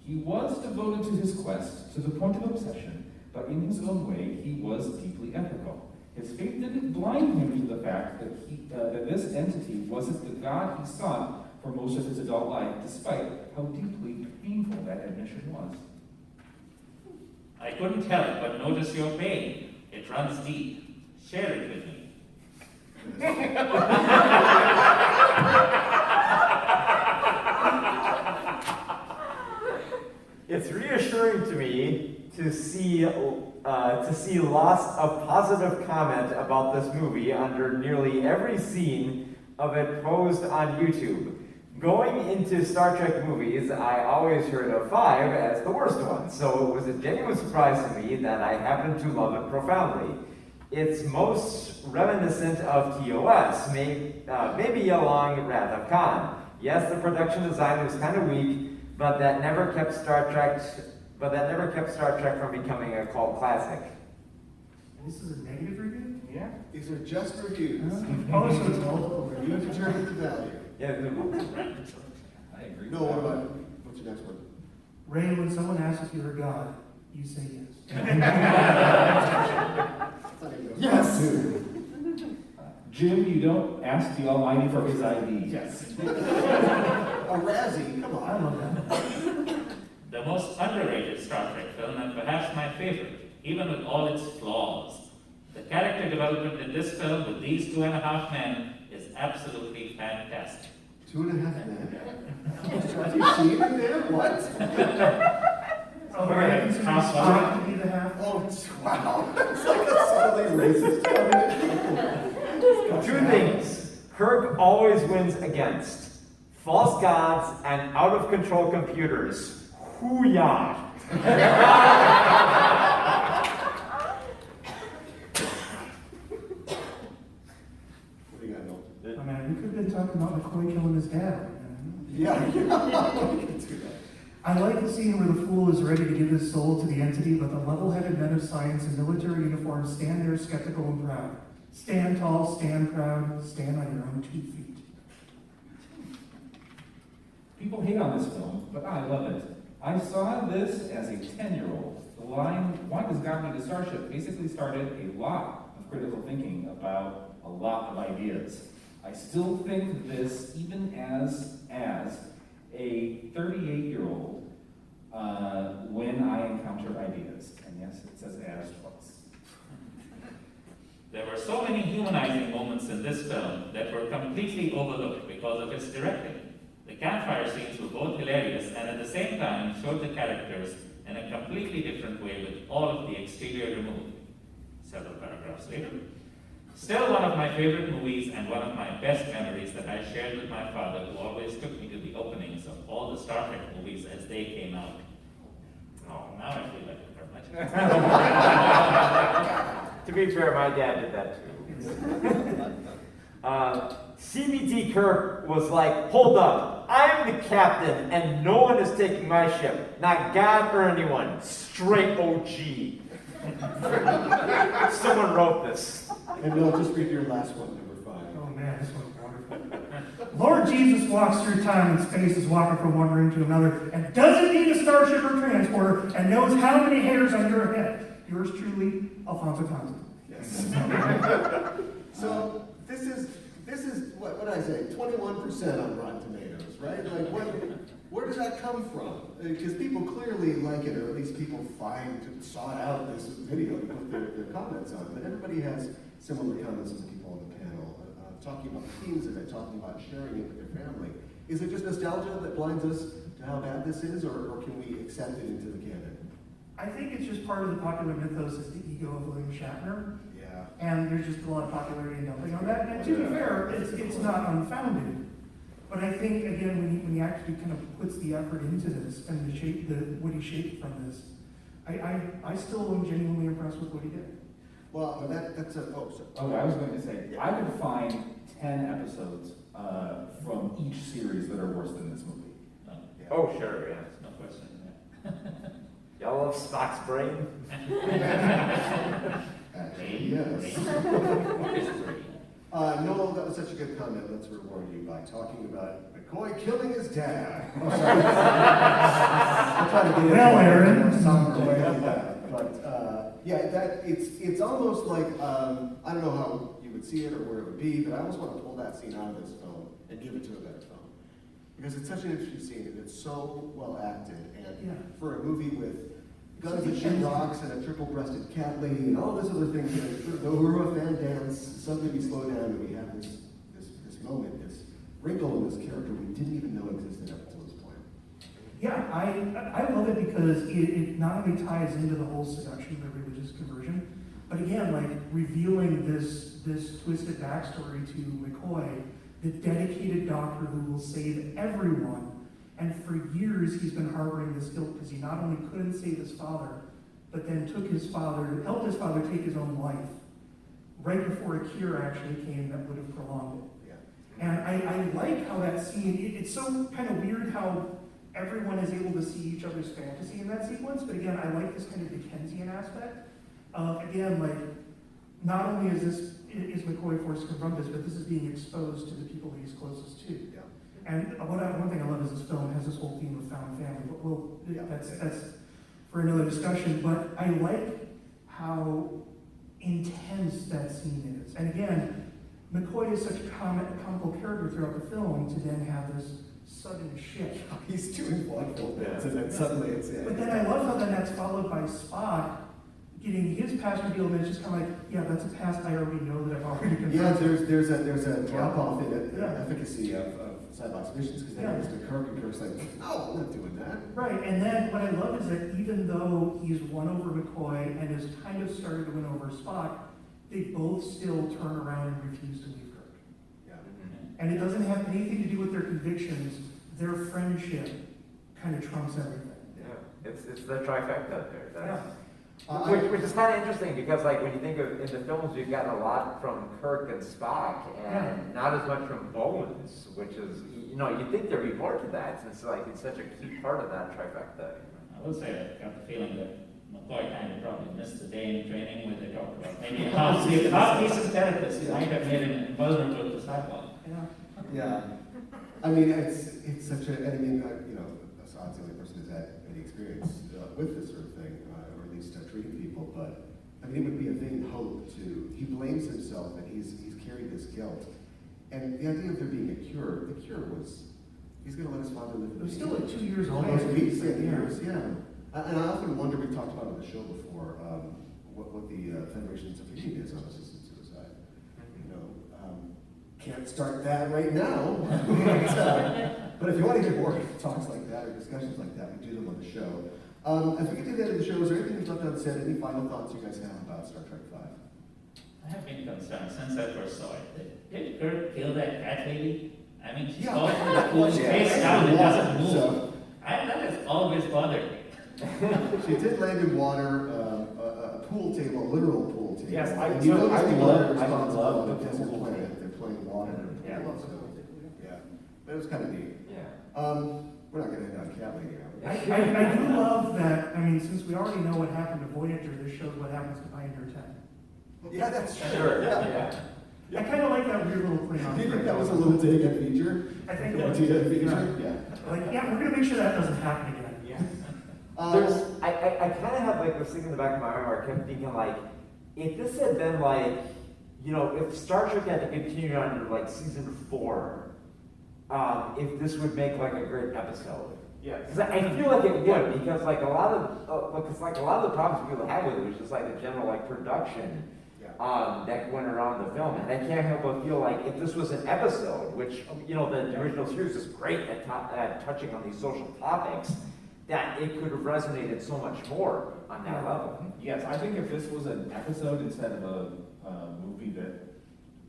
He was devoted to his quest to the point of obsession, but in his own way, he was deeply ethical. His faith didn't blind him to the fact that this entity wasn't the God he sought for most of his adult life, despite how deeply painful that admission was. I couldn't help but notice your pain. It runs deep. Share it with me. It's reassuring to me to see lots of positive comment about this movie under nearly every scene of it posed on YouTube. Going into Star Trek movies, I always heard of 5 as the worst one, so it was a genuine surprise to me that I happened to love it profoundly. It's most reminiscent of TOS, maybe along Wrath of Khan. Yes, the production design was kind of weak, but that never kept Star Trek from becoming a cult classic. This is a negative review? Yeah. These are just reviews. Oh, so it's multiple You reviews. determine the value. Yeah, I agree. No, what about, what's your next one? Ray, when someone asks if you're a god, you say yes. Yes! Jim, you don't ask the Almighty for his ID. Yes. A Razzie, come I on. love that. The most underrated Star Trek film, and perhaps my favorite, even with all its flaws. The character development in this film with these 2.5 men is absolutely fantastic. 2.5 men? Have you seen it there? What? Oh, I consider Spock to be the half. Oh, wow. It's like a subtly racist comment. 2 things Kirk always wins against: false gods and out-of-control computers. Hoo-yah! What do you got, Noel? Oh man, we could have been talking about McCoy killing his dad. Man. Yeah, we can do that. I like the scene where the fool is ready to give his soul to the entity, but the level-headed men of science in military uniforms stand there skeptical and proud. Stand tall, stand proud, stand on your own 2 feet. People hate on this film, but I love it. I saw this as a 10-year-old. The line, "Why does God need a starship?" basically started a lot of critical thinking about a lot of ideas. I still think this, even as a 38-year-old, when I encounter ideas. And yes, it says "as" twice. There were so many humanizing moments in this film that were completely overlooked because of its directing. The campfire scenes were both hilarious and at the same time showed the characters in a completely different way with all of the exterior removed. Several paragraphs later. Still one of my favorite movies and one of my best memories that I shared with my father, who always took me to the openings of all the Star Trek movies as they came out. Oh, now I feel like a To be fair, my dad did that too. CBT Kirk was like, "Hold up, I'm the captain and no one is taking my ship. Not God or anyone. Straight OG." Someone wrote this. And Noel, just read your last one, number 5. Oh man, this one's wonderful. Lord Jesus walks through time and space, is walking from one room to another, and doesn't need a starship or transporter, and knows how many hairs on your head. Yours truly, Alfonso Conte. Yes. So this is what did I say? 21% on Rotten Tomatoes, right? Like where does that come from? Because people clearly like it, or at least people sought out this video to put their comments on. But everybody has similar comments as the people on the panel, talking about the themes of it, talking about sharing it with their family. Is it just nostalgia that blinds us to how bad this is, or can we accept it into the canon? I think it's just part of the popular mythos is the ego of William Shatner. Yeah. And there's just a lot of popularity and dumping on that. And to be fair, it's not unfounded. But I think, again, when he actually kind of puts the effort into this and what he shaped from this, I still am genuinely impressed with what he did. Well, that's a, oh, sorry. Oh, I was going to say, I could find 10 episodes from each series that are worse than this movie. Yeah. Oh, sure, yeah. No question in that. Y'all love Spock's brain? Actually, yes. Noel, that was such a good comment. Let's reward you by talking about a McCoy killing his dad. I'm trying to get Well, Aaron. into some way like that. But yeah, it's almost like I don't know how you would see it or where it would be, but I almost want to pull that scene out of this film and give it to a better film because it's such an interesting scene and it's so well acted. And for a movie with guns and shit rocks and a triple-breasted cat lady and all this other things, the Uhura fan dance, suddenly we slow down and we have this moment, this wrinkle in this character we didn't even know existed up until this point. Yeah, I love it because it not only ties into the whole seduction, the religious conversion, but again, like revealing this twisted backstory to McCoy, the dedicated doctor who will save everyone. And for years, he's been harboring this guilt because he not only couldn't save his father, but then helped his father take his own life right before a cure actually came that would have prolonged it. Yeah. And I like how that scene, it's so kind of weird how everyone is able to see each other's fantasy in that sequence, but again, I like this kind of Dickensian aspect. Again, like, not only is McCoy forced to confront this, but this is being exposed to the people he's closest to. Yeah. And one thing I love is this film has this whole theme of found family, but that's for another discussion. But I like how intense that scene is. And again, McCoy is such a comical character throughout the film to then have this sudden shift. He's doing wonderful bits, and then suddenly it's But then I love how then that's followed by Spock getting his past revealed, and it's just kind of like, yeah, that's a past I already know that I've already confirmed. Yeah, there's a drop off in it, efficacy of side-box missions, because then it's to Kirk, and Kirk's like, no, I'm not doing that. Right, and then what I love is that even though he's won over McCoy and has kind of started to win over Spock, they both still turn around and refuse to leave Kirk. Yeah. And it doesn't have anything to do with their convictions. Their friendship kind of trumps everything. Yeah, it's the trifecta there. Yeah. Which is kind of interesting because, like, when you think of in the films, we've gotten a lot from Kirk and Spock, and not as much from Bones, which is, you'd think there'd be more to that since, like, it's such a key part of that trifecta. I would say I got the feeling that McCoy kind of probably missed a day in training where they talked about maybe a half-decent therapist who might have made him vulnerable to sidewalk. Yeah. I mean, it's such a, and I mean, Assad's the only person who's had any experience with this sort of thing, or at least treating people, but I mean, it would be a vain hope to, he blames himself that he's carried this guilt. And the idea of there being a cure, the cure was, he's going to let his father live. It was still like 2 years old. Almost weeks and years, yeah. And I often wonder, we've talked about it on the show before, what the Federation's opinion is on assisted suicide. Can't start that right now. But if you want to hear more talks like that or discussions like that, we do them on the show. As we get to the end of the show, is there anything you've left unsaid? Any final thoughts you guys have about Star Trek V? I have been concerned since I first saw it. Did Kirk kill that cat lady? I mean, she's Yeah. all in the pool, face down and doesn't move. So- That has always bothered me. She did land in water, a pool table, a literal pool table. Yes, And I love the desert pool planet. table. They're playing water. Yeah. Yeah, but it was kind of neat. Yeah. We're not going to end on cat lady, are we? I do love that, I mean, since we already know what happened to Voyager, this shows what happens to Pioneer 10. Yeah, that's true. Sure, Yeah. I kind of like that weird little Klingon. Do you think that was a little dig at feature? I think A that dig at feature? yeah. Yeah. Like, yeah, we're going to make sure that doesn't happen again. I kind of had like this thing in the back of my mind where I kept thinking like, if this had been like, if Star Trek had to continue on to like season 4, if this would make like a great episode. Yeah. Because I feel like it would, because like a lot of the problems people have with it was just like the general like production that went around the film, and I can't help but feel like if this was an episode, which the original series is great at touching on these social topics, that it could have resonated so much more on that level. Yes, I think if this was an episode instead of a movie that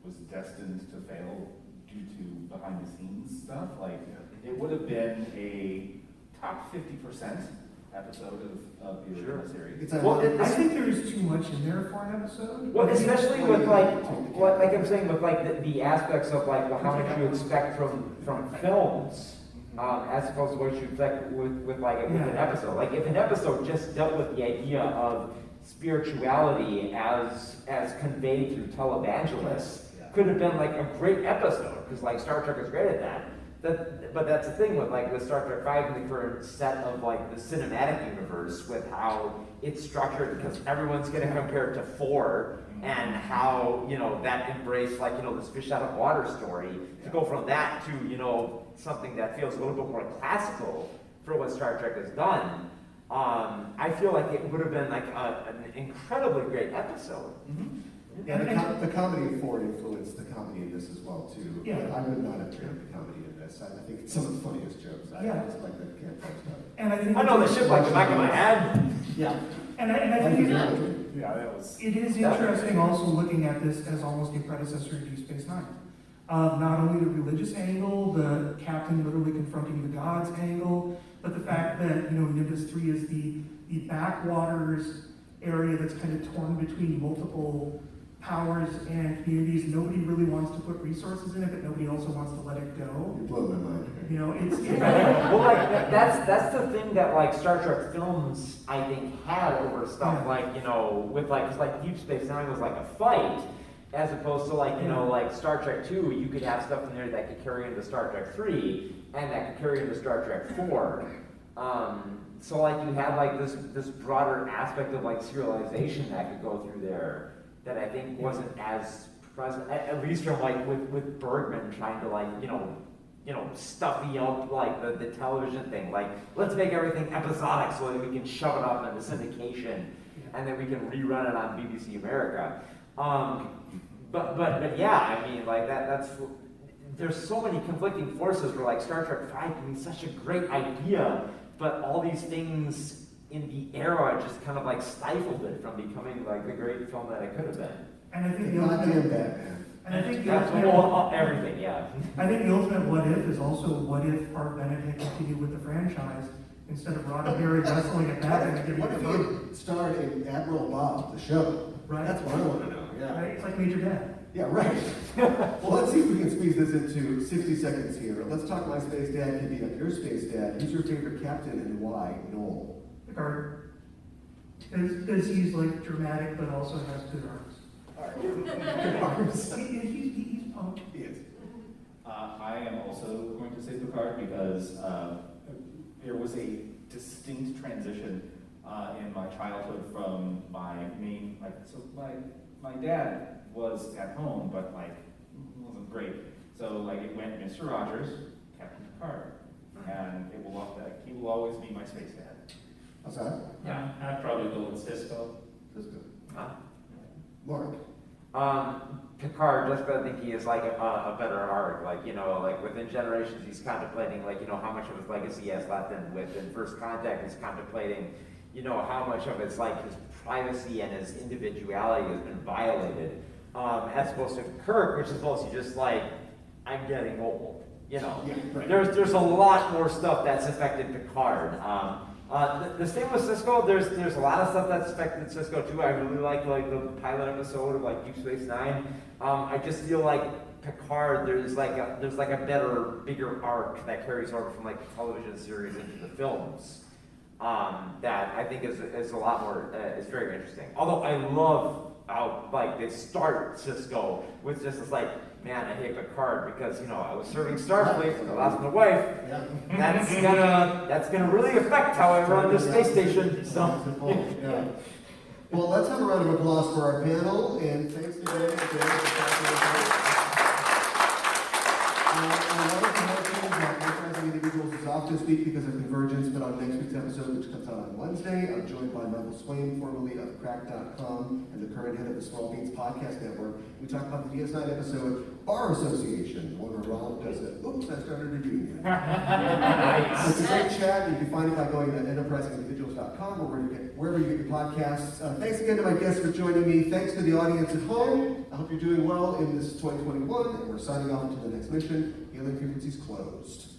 was destined to fail due to behind-the-scenes stuff, like it would have been a top 50% episode of the original series. It's I think there's too much in there for an episode. Well, especially with like I'm saying, with like the aspects of like how much you expect from films. As opposed to what you expect with an episode. Like if an episode just dealt with the idea of spirituality as conveyed through televangelists, could have been like a great episode, because like Star Trek is great at that. but that's the thing with Star Trek V and the current set of like the cinematic universe with how it's structured, because everyone's getting compared to 4 and how, that embraced this fish out of water story to go from that to, something that feels a little bit more classical for what Star Trek has done. I feel like it would have been like an incredibly great episode. Mm-hmm. Yeah, the comedy of 4 influenced the comedy in this as well too. Yeah. I would not have turned the comedy in this. I think it's some of the funniest jokes. I just like that campfire stuff. And I think I know the ship like the back of my head. Yeah. And I think Yeah, that was. it is interesting also looking at this as almost a predecessor to Deep Space Nine. Not only the religious angle, the captain literally confronting the gods angle, but the fact that Nimbus 3 is the backwaters area that's kind of torn between multiple powers and communities. Nobody really wants to put resources in it, but nobody also wants to let it go. You blow my mind. It's Well, that's the thing that Star Trek films I think had over stuff with because Deep Space Nine was like a fight, as opposed to like Star Trek 2, you could have stuff in there that could carry into Star Trek 3 and that could carry into Star Trek 4. So you had this broader aspect of serialization that could go through there that I think wasn't as present, at least from with Bergman trying to stuffy up the television thing. Let's make everything episodic so that we can shove it up into syndication and then we can rerun it on BBC America. But yeah, I mean that's there's so many conflicting forces where Star Trek V can be such a great idea, but all these things in the era just kind of stifled it from becoming the great film that it could have been. And I think everything, yeah. I think the ultimate what if is also what if Art Bennett had continued with the franchise instead of Roddenberry wrestling it back and giving What it if to he him. had starred in Admiral Bob, the show? Right. That's what I want to know. Yeah. Right? It's like Major Dad. Yeah, right. Well, let's see if we can squeeze this into 60 seconds here. Let's talk My Space Dad can beat up your Space Dad. Who's your favorite captain and why? Noel. Picard. Because he's dramatic but also has good arms. He's pumped. He is. I am also going to say Picard because there was a distinct transition in my childhood from my main, my dad was at home, but wasn't great. So it went Mr. Rogers, Captain Picard, and he will always be my space dad. How's that? Yeah, I'd probably go with Cisco. That's good. Huh? Mark. Picard, just because I think he is a better arc. Within generations, he's contemplating how much of his legacy he has left, and within First Contact, he's contemplating how much of it's his privacy and his individuality has been violated, as opposed to Kirk, which is mostly just I'm getting old. Yeah, right. There's a lot more stuff that's affected Picard. The same with Cisco. There's a lot of stuff that's affected Cisco too. I really like the pilot episode of Deep Space Nine. I just feel Picard. There's a better, bigger arc that carries over from the television series into the films. That I think is a lot more. Is very interesting. Although I love how they start Cisco with just this man, I hate Picard because I was serving Starfleet and I lost my wife. Yeah. That's gonna really affect how I run the space station. So. Yeah. Well, let's have a round of applause for our panel, and thanks to Dan and Jay for Enterprising Individuals is off this week because of CONvergence, but on next week's episode, which comes out on Wednesday, I'm joined by Michael Swain, formerly of Crack.com and the current head of the Small Beans Podcast Network. We talk about the DS9 episode, Bar Association, the one where Rob does it. Oops, I started reviewing it. It's a great chat. You can find it by going to enterprisingindividuals.com or wherever you get your podcasts. Thanks again to my guests for joining me. Thanks to the audience at home. I hope you're doing well in this 2021, and we're signing off until the next mission. Hailing frequencies closed.